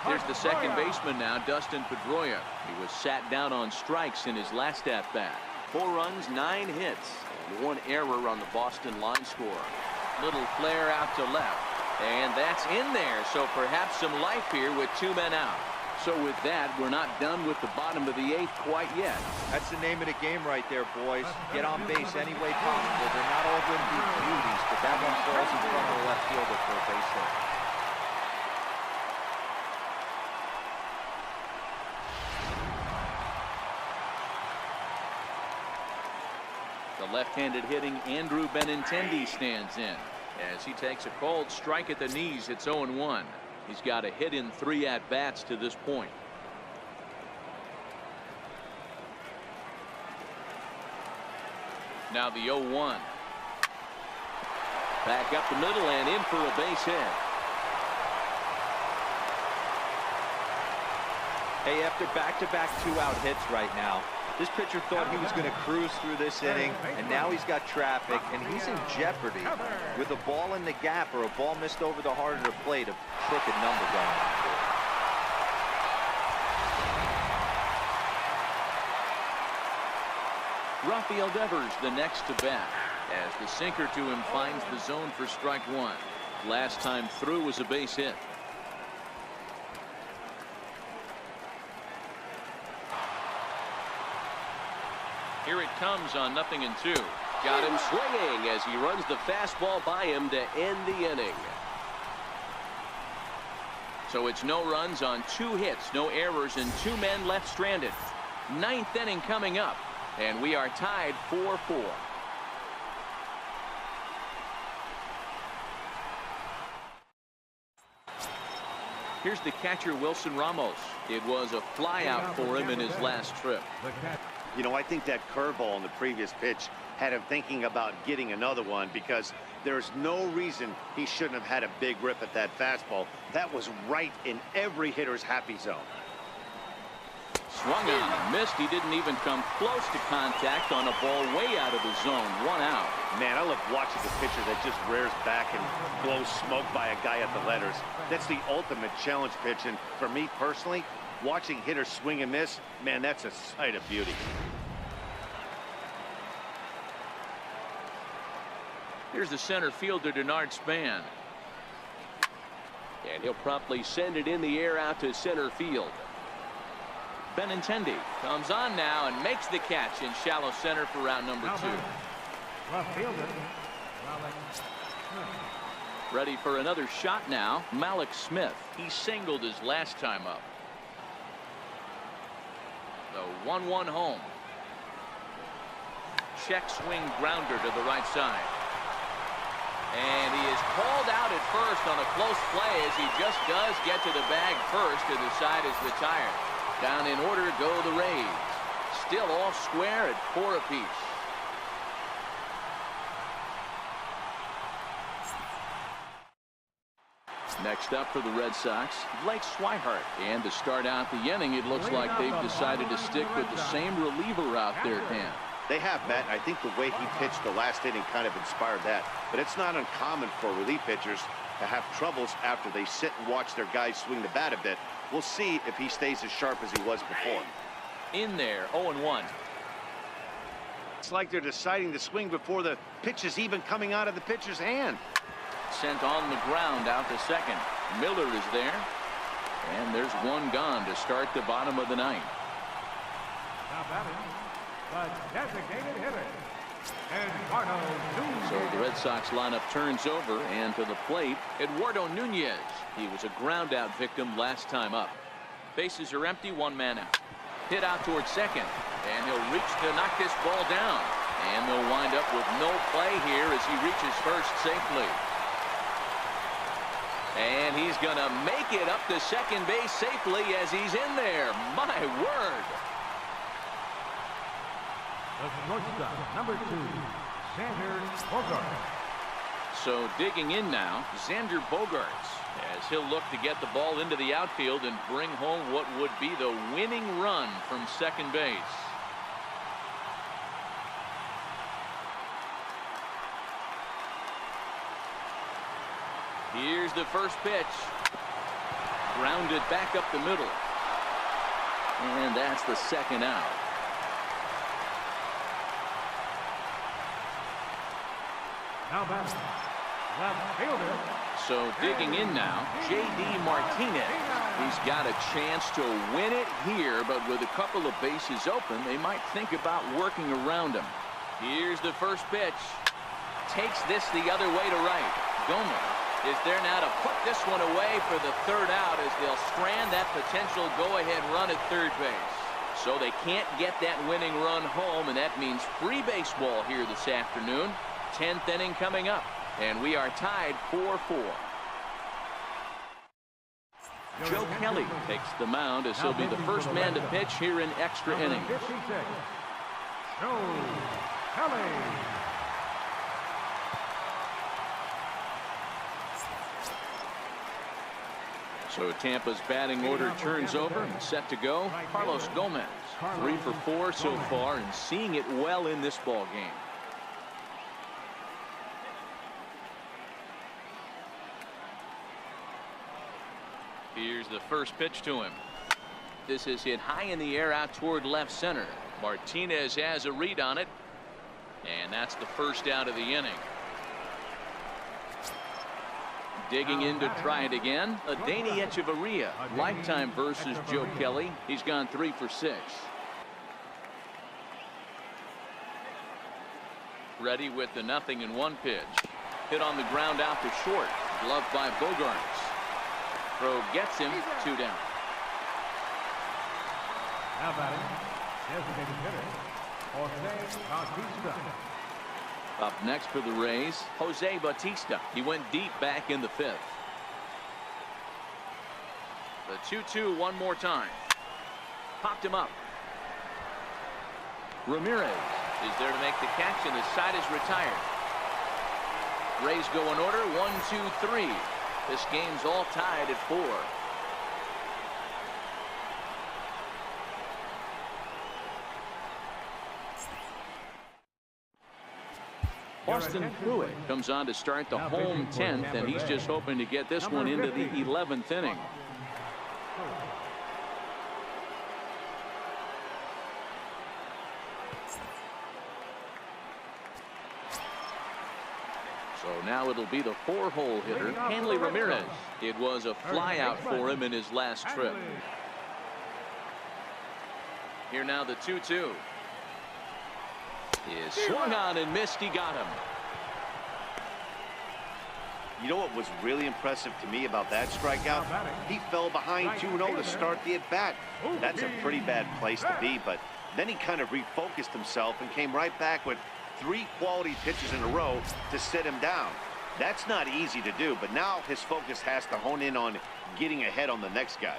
Here's the second baseman now, Dustin Pedroia. He was sat down on strikes in his last at-bat. 4 runs, 9 hits, and 1 error on the Boston line score. Little flare out to left, and that's in there, so perhaps some life here with 2 men out. So with that, we're not done with the bottom of the 8th quite yet. That's the name of the game right there, boys. Get on base any way possible. They're not all going to be beauties, but that one falls in front of the left fielder for a base hit. The left-handed hitting Andrew Benintendi stands in as he takes a cold strike at the knees. It's 0-1. He's got a hit in 3 at-bats to this point. Now the 0-1. Back up the middle and in for a base hit. Hey, after back-to-back 2-out hits right now, this pitcher thought he was going to cruise through this inning, and now he's got traffic, and he's in jeopardy with a ball in the gap or a ball missed over the heart of the plate, a crooked number going on. Rafael Devers the next to bat as the sinker to him finds the zone for strike 1. Last time through was a base hit. Here it comes on 0-2. Got him swinging as he runs the fastball by him to end the inning. So it's no runs on 2 hits, no errors, and 2 men left stranded. 9th inning coming up, and we are tied 4-4. Here's the catcher, Wilson Ramos. It was a flyout for him in his last trip. You know, I think that curveball in the previous pitch had him thinking about getting another one, because there's no reason he shouldn't have had a big rip at that fastball. That was right in every hitter's happy zone. Swung on and missed. He didn't even come close to contact on a ball way out of the zone. 1 out. Man, I love watching the pitcher that just rears back and blows smoke by a guy at the letters. That's the ultimate challenge pitch, and for me personally, watching hitters swing and miss, man, that's a sight of beauty. Here's the center fielder, Denard Span. And he'll promptly send it in the air out to center field. Benintendi comes on now and makes the catch in shallow center for round number 2. Left fielder, Ready for another shot now, Malik Smith. He singled his last time up. The 1-1 home. Check swing grounder to the right side. And he is called out at first on a close play, as he just does get to the bag first, and the side is retired. Down in order go the Rays. Still all square at 4 apiece. Next up for the Red Sox, Blake Swihart. And to start out the inning, it looks like they've decided to stick with the same reliever out there, Dan. They have, Matt. I think the way he pitched the last inning kind of inspired that. But it's not uncommon for relief pitchers to have troubles after they sit and watch their guys swing the bat a bit. We'll see if he stays as sharp as he was before. In there, 0-1. It's like they're deciding to swing before the pitch is even coming out of the pitcher's hand. Sent on the ground out to second. Miller is there. And there's 1 gone to start the bottom of the 9th. Now batting, the designated hitter, Eduardo Nunez. So the Red Sox lineup turns over, and to the plate, Eduardo Nunez. He was a ground out victim last time up. Bases are empty, 1 man out. Hit out towards second, and he'll reach to knock this ball down. And they'll wind up with no play here as he reaches first safely. And he's going to make it up to second base safely as he's in there. My word. The shortstop, number 2, Xander Bogaerts. So digging in now, Xander Bogaerts, as he'll look to get the ball into the outfield and bring home what would be the winning run from second base. Here's the first pitch. Grounded back up the middle. And that's the 2nd out. Now batting, left fielder. So digging in now, J.D. Martinez. He's got a chance to win it here, but with a couple of bases open, they might think about working around him. Here's the first pitch. Takes this the other way to right. Gomez is there now to put this one away for the 3rd out, as they'll strand that potential go-ahead run at third base. So they can't get that winning run home, and that means free baseball here this afternoon. 10th inning coming up, and we are tied 4-4. Joe Kelly takes the mound as he'll be the first man to pitch here in extra innings. 56, Joe Kelly. So Tampa's batting order turns over and set to go. Carlos Gomez, 3 for 4 so far, and seeing it well in this ball game. Here's the first pitch to him. This is hit high in the air out toward left center. Martinez has a read on it, and that's the first out of the inning. Digging in to try it again, Adeiny Echeverria, lifetime versus Joe Kelly. He's gone 3 for 6. Ready with the 0-1 pitch. Hit on the ground out to short. Gloved by Bogarts. Throw gets him. 2 down. Now batting, designated hitter, Jose Bautista. Up next for the Rays, Jose Bautista. He went deep back in the 5th. The 2-2 one more time. Popped him up. Ramirez is there to make the catch, and the side is retired. Rays go in order, 1-2-3. This game's all tied at 4. Austin Pruitt comes on to start the home 10th, and he's just hoping to get this one into the 11th inning. So now it'll be the 4-hole hitter, Hanley Ramirez. It was a flyout for him in his last trip. Here now the 2-2. Is swung on and missed. He got him. You know what was really impressive to me about that strikeout? He fell behind 2-0 to start the at-bat. That's a pretty bad place to be, but then he kind of refocused himself and came right back with 3 quality pitches in a row to sit him down. That's not easy to do, but now his focus has to hone in on getting ahead on the next guy.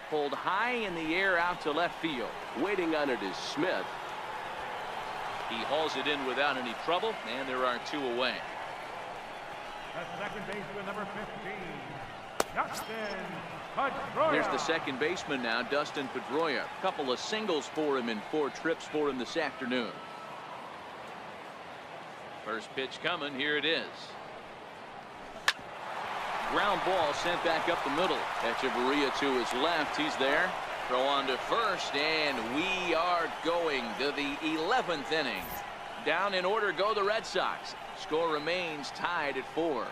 Pulled high in the air out to left field. Waiting on it is Smith. He hauls it in without any trouble, and there are 2 away. The second baseman, number 15, Dustin Pedroia. Here's the second baseman now, Dustin Pedroia. A couple of singles for him in 4 trips for him this afternoon. First pitch coming. Here it is. Ground ball sent back up the middle. Echeverria to his left. He's there. Throw on to first, and we are going to the 11th inning. Down in order go the Red Sox. Score remains tied at 4.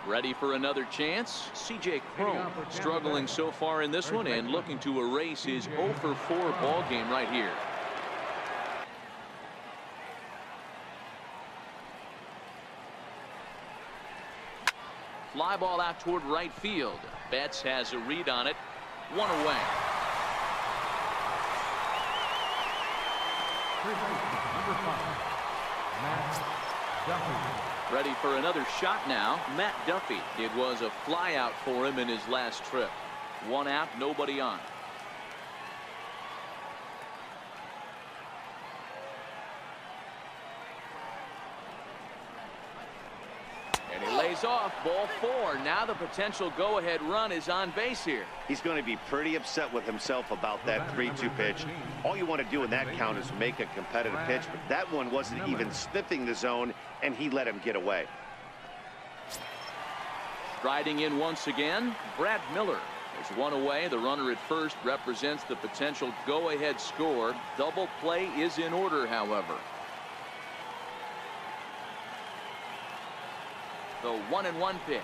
Ready for another chance. C.J. Cron struggling so far in this one and looking to erase his 0-for-4 ball game right here. Fly ball out toward right field. Betts has a read on it. 1 away. Number 5, Matt Duffy. Ready for another shot now. Matt Duffy. It was a flyout for him in his last trip. 1 out, nobody on. And he lays off. Ball 4. Now the potential go-ahead run is on base here. He's going to be pretty upset with himself about that 3-2 pitch. All you want to do in that count is make a competitive pitch, but that one wasn't even sniffing the zone, and he let him get away. Striding in once again, Brad Miller. There's 1 away. The runner at first represents the potential go-ahead score. Double play is in order, however. The 1-1 pitch.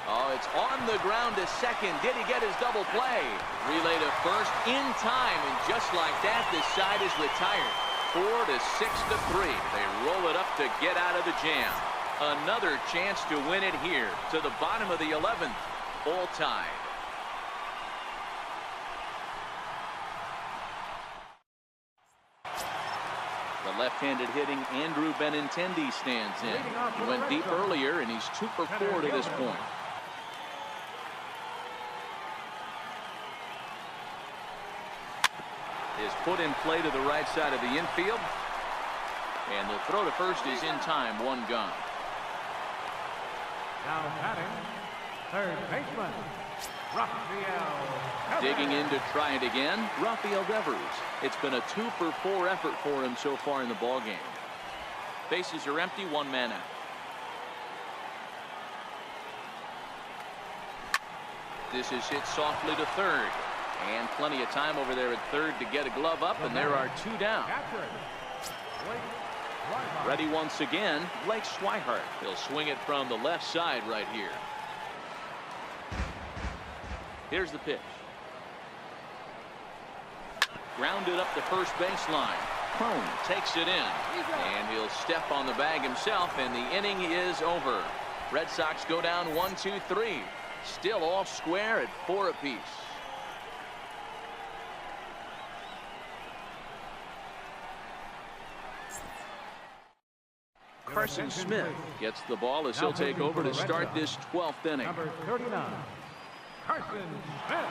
Oh, it's on the ground to second. Did he get his double play? Relay to first in time, and just like that, this side is retired. 4-6-3. They roll it up to get out of the jam. Another chance to win it here to the bottom of the 11th. All tied. The left-handed hitting Andrew Benintendi stands in. He went deep earlier, and he's 2-for-4 to this point. Is put in play to the right side of the infield. And the throw to first is in time. 1 gone. Now batting, third baseman, Rafael. Digging in to try it again, Rafael Devers. It's been a 2-for-4 effort for him so far in the ballgame. Bases are empty, 1 man out. This is hit softly to third. And plenty of time over there at third to get a glove up, and there are 2 down. Ready once again, Blake Swihart. He'll swing it from the left side right here. Here's the pitch. Grounded up the first baseline. Crone takes it in, and he'll step on the bag himself, and the inning is over. Red Sox go down 1-2-3. Still all square at 4 apiece. Carson Smith gets the ball as he'll take over to start this 12th inning. Number 39, Carson Smith.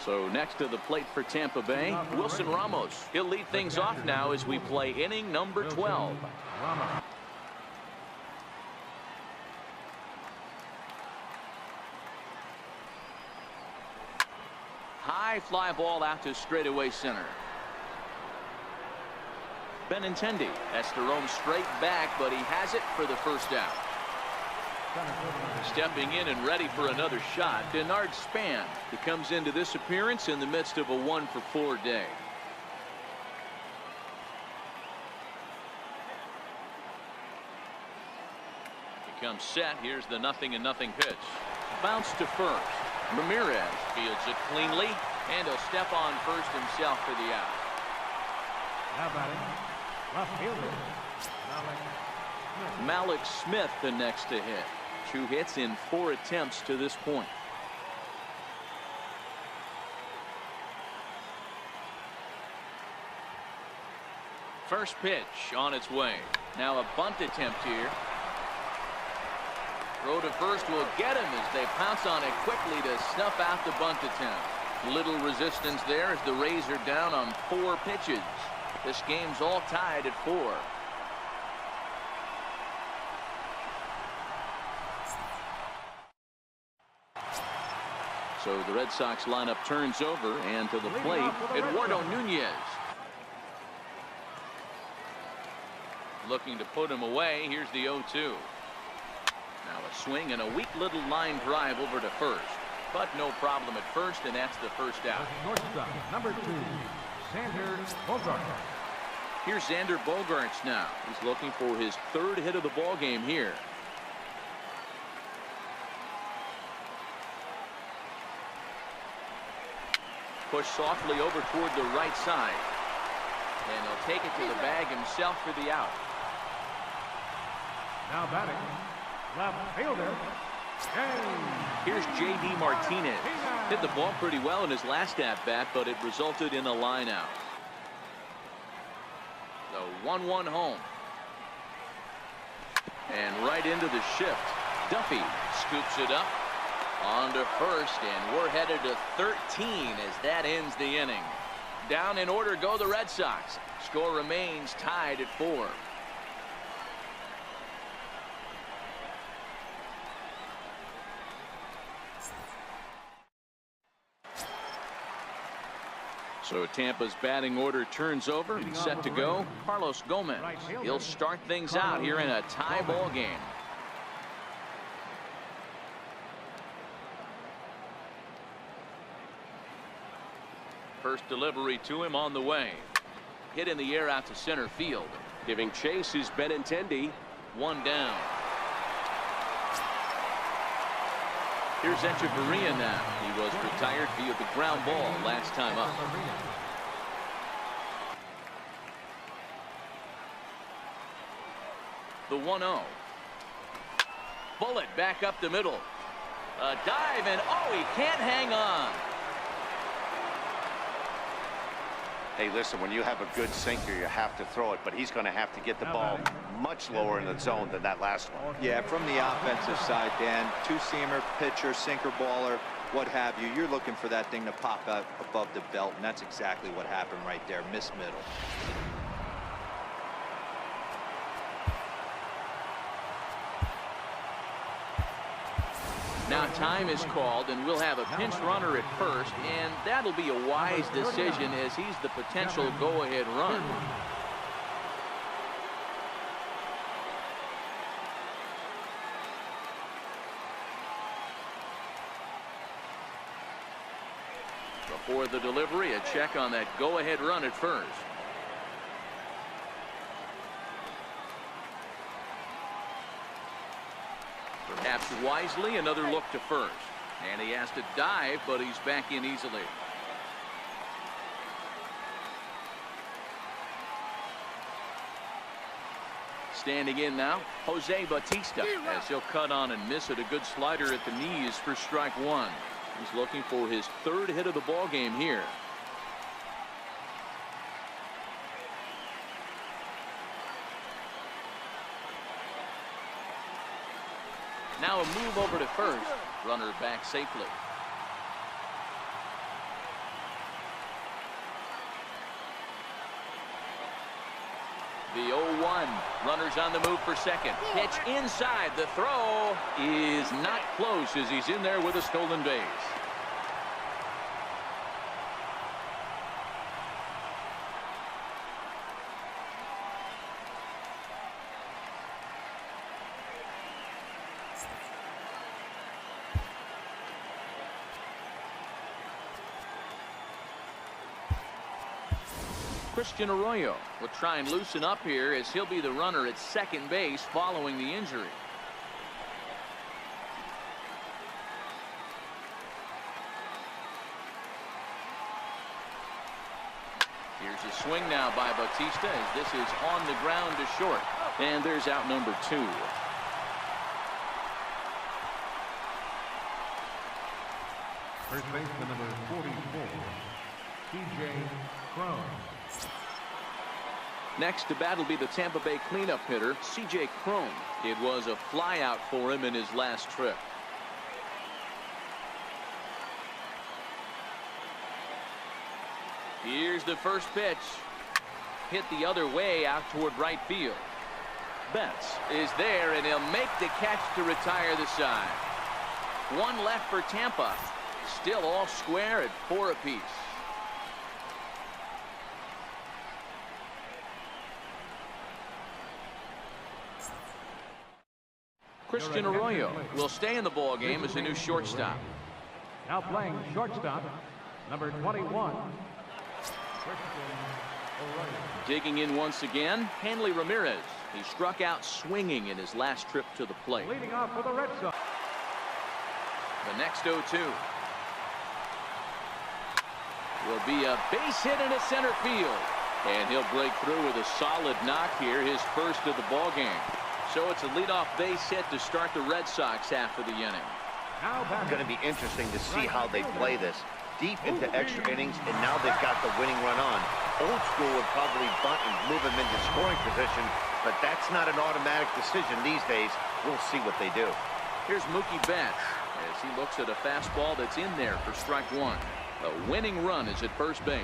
So next to the plate for Tampa Bay, Wilson Ramos. He'll lead things off now as we play inning number 12. High fly ball out to straightaway center. Benintendi has to roam straight back, but he has it for the first out. Stepping in and ready for another shot, Denard Span, who comes into this appearance in the midst of a 1-for-4 day. He comes set. Here's the 0-0 pitch. Bounce to first. Ramirez fields it cleanly, and he'll step on first himself for the out. Now batting, left fielder, Malik Smith the next to hit. 2 hits in 4 attempts to this point. First pitch on its way. Now a bunt attempt here. Throw to first will get him as they pounce on it quickly to snuff out the bunt attempt. Little resistance there as the Rays are down on 4 pitches. This game's all tied at 4. So the Red Sox lineup turns over, and to the plate, Eduardo Nunez. Looking to put him away. Here's the 0-2. Now a swing and a weak little line drive over to first. But no problem at first, and that's the first out. number 2, Xander Bogaerts. Here's Xander Bogaerts now. He's looking for his 3rd hit of the ball game here. Push softly over toward the right side. And he'll take it to the bag himself for the out. Now batting, left fielder, Here's J.D. Martinez. Hit the ball pretty well in his last at-bat, but it resulted in a line out. The 1-1 home. And right into the shift. Duffy scoops it up onto first, and we're headed to 13 as that ends the inning. Down in order go the Red Sox. Score remains tied at 4. So Tampa's batting order turns over and set to go. Carlos Gomez. He'll start things out here in a tie ball game. First delivery to him on the way. Hit in the air out to center field. Giving chase is Benintendi. 1 down. Here's Echeverria now. He was retired via the ground ball last time up. The 1-0. Bullet back up the middle. A dive, and oh, he can't hang on. Hey, listen, when you have a good sinker, you have to throw it, but he's going to have to get the ball much lower in the zone than that last one. Yeah, from the offensive side, Dan, 2-seamer, pitcher, sinker baller, what have you. You're looking for that thing to pop out above the belt, and that's exactly what happened right there. Miss middle. Now time is called, and we'll have a pinch runner at first, and that'll be a wise decision as he's the potential go-ahead run. for the delivery. A check on that go-ahead run at first. Perhaps wisely, another look to first. And he has to dive, but he's back in easily. Standing in now, Jose Bautista, as he'll cut on and miss it. A good slider at the knees for strike one. He's looking for his third hit of the ball game here. Now a move over to first. Runner back safely. The 0-1. Runners on the move for second. Pitch inside. The throw is not close as he's in there with a stolen base. Christian Arroyo will try and loosen up here as he'll be the runner at second base following the injury. Here's a swing now by Bautista as this is on the ground to short. And there's out number 2. First baseman number 44, C.J. Cron. Next to bat will be the Tampa Bay cleanup hitter, C.J. Cron. It was a flyout for him in his last trip. Here's the first pitch. Hit the other way out toward right field. Betts is there, and he'll make the catch to retire the side. One left for Tampa. Still all square at 4 apiece. Christian Arroyo will stay in the ball game as a new shortstop. Now playing shortstop, number 21. Digging in once again, Hanley Ramirez. He struck out swinging in his last trip to the plate. Leading off for the Red Sox. The next 0-2 will be a base hit into center field. And he'll break through with a solid knock here, his first of the ball game. So it's a leadoff base hit to start the Red Sox half of the inning. It's going to be interesting to see how they play this. Deep into extra innings, and now they've got the winning run on. Old school would probably bunt and move him into scoring position, but that's not an automatic decision these days. We'll see what they do. Here's Mookie Betts as he looks at a fastball that's in there for strike one. The winning run is at first base.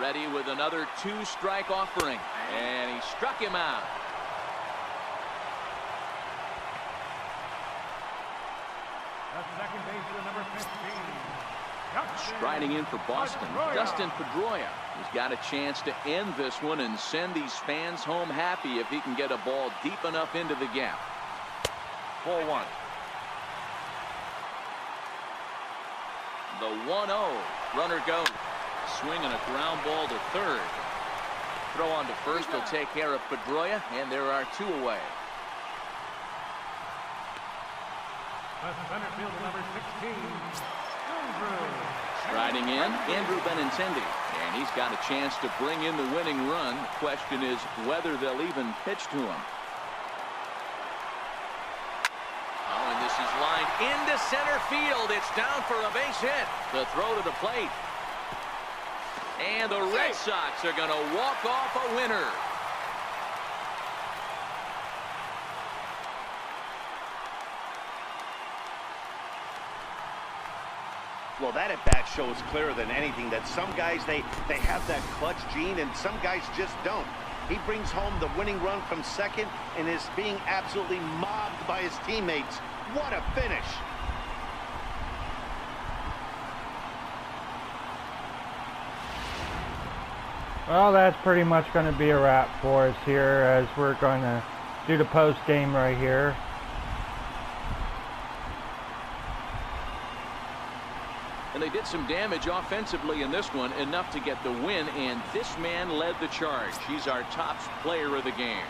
Ready with another 2-strike offering, and he struck him out. The second baseman, number 15. Striding in for Boston, Dustin Pedroia. He's got a chance to end this one and send these fans home happy if he can get a ball deep enough into the gap. 4-1. The 1-0. Runner goes. Swing and a ground ball to third. Throw on to first will take care of Pedroia, and there are 2 away. The center fielder, number 16, Andrew. Striding in, Andrew Benintendi, and he's got a chance to bring in the winning run. The question is whether they'll even pitch to him. Oh, and this is lined into center field. It's down for a base hit. The throw to the plate. And the Red Sox are going to walk off a winner. Well, that at-bat shows clearer than anything that some guys, they have that clutch gene, and some guys just don't. He brings home the winning run from second and is being absolutely mobbed by his teammates. What a finish. Well, that's pretty much going to be a wrap for us here as we're going to do the post game right here. did some damage offensively in this one, enough to get the win, and this man led the charge. He's our top player of the game.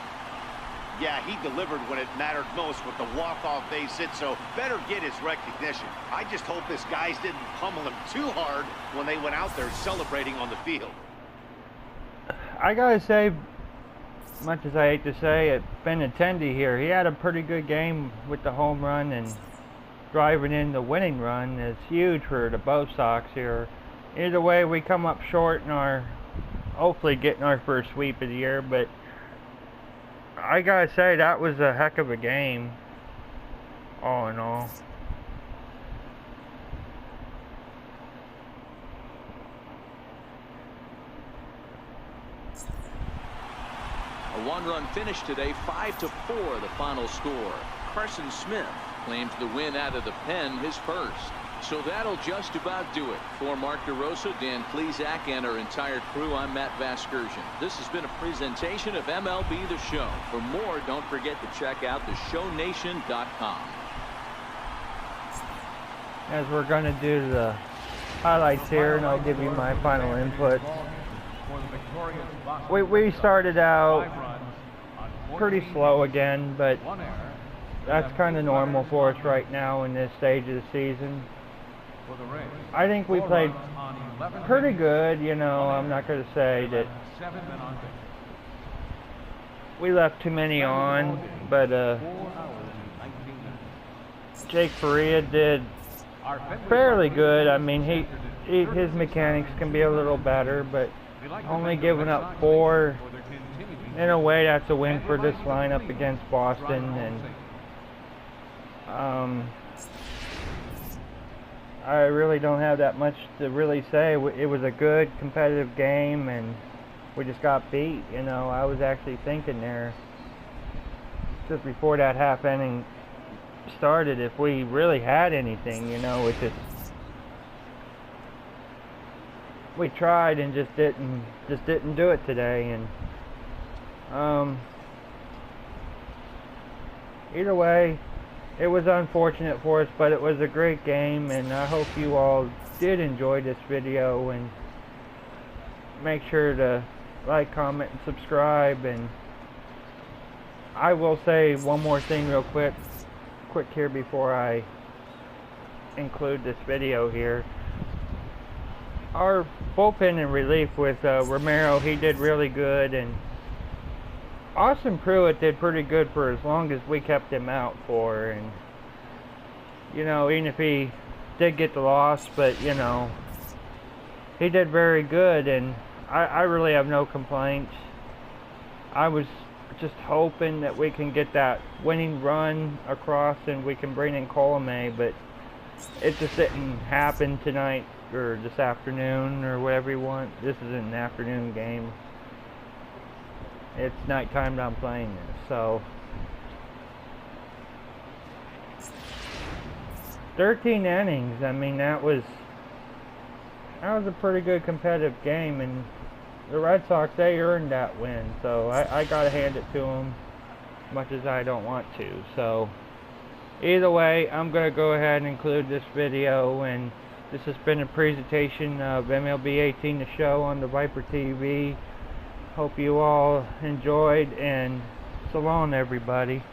Yeah, he delivered when it mattered most with the walk-off base hit, so better get his recognition. I just hope his guys didn't pummel him too hard when they went out there celebrating on the field. I gotta say, much as I hate to say it, Benintendi here, he had a pretty good game with the home run, and driving in the winning run is huge for the Bo Sox here. Either way, we come up short in our, hopefully getting our first sweep of the year, but I gotta say, that was a heck of a game, all in all. A one-run finish today, 5-4 the final score. Carson Smith claims the win out of the pen, his first. So that'll just about do it. For Mark DeRosa, Dan Plesac, and our entire crew, I'm Matt Vasgersian. This has been a presentation of MLB The Show. For more, don't forget to check out theshownation.com. As we're going to do the highlights here, and I'll give you my final input. We started out pretty slow again, but that's kind of normal for us right now in this stage of the season. I think we played pretty good, you know. I'm not going to say that we left too many on, but Jake Faria did fairly good. I mean, his mechanics can be a little better, but only giving up 4, in a way, that's a win for this lineup against Boston. And I really don't have that much to really say. It was a good competitive game, and we just got beat. You know, I was actually thinking there just before that half inning started, if we really had anything, you know, it just, we tried and just didn't do it today. And either way, it was unfortunate for us, but it was a great game, and I hope you all did enjoy this video, and make sure to like, comment, and subscribe. And I will say one more thing real quick here before I include this video here. Our bullpen in relief with Romero, he did really good, and Austin Pruitt did pretty good for as long as we kept him out for. And you know, even if he did get the loss, but you know, he did very good, and I really have no complaints. I was just hoping that we can get that winning run across and we can bring in Colomé, but it just didn't happen tonight or this afternoon or whatever you want. This is an afternoon game. It's nighttime that I'm playing this, so 13 innings. I mean, that was a pretty good competitive game, and the Red Sox, they earned that win, so I gotta hand it to them, much as I don't want to. So either way, I'm gonna go ahead and include this video, and this has been a presentation of MLB 18 The Show on the Viper TV. Hope you all enjoyed, and so long, everybody.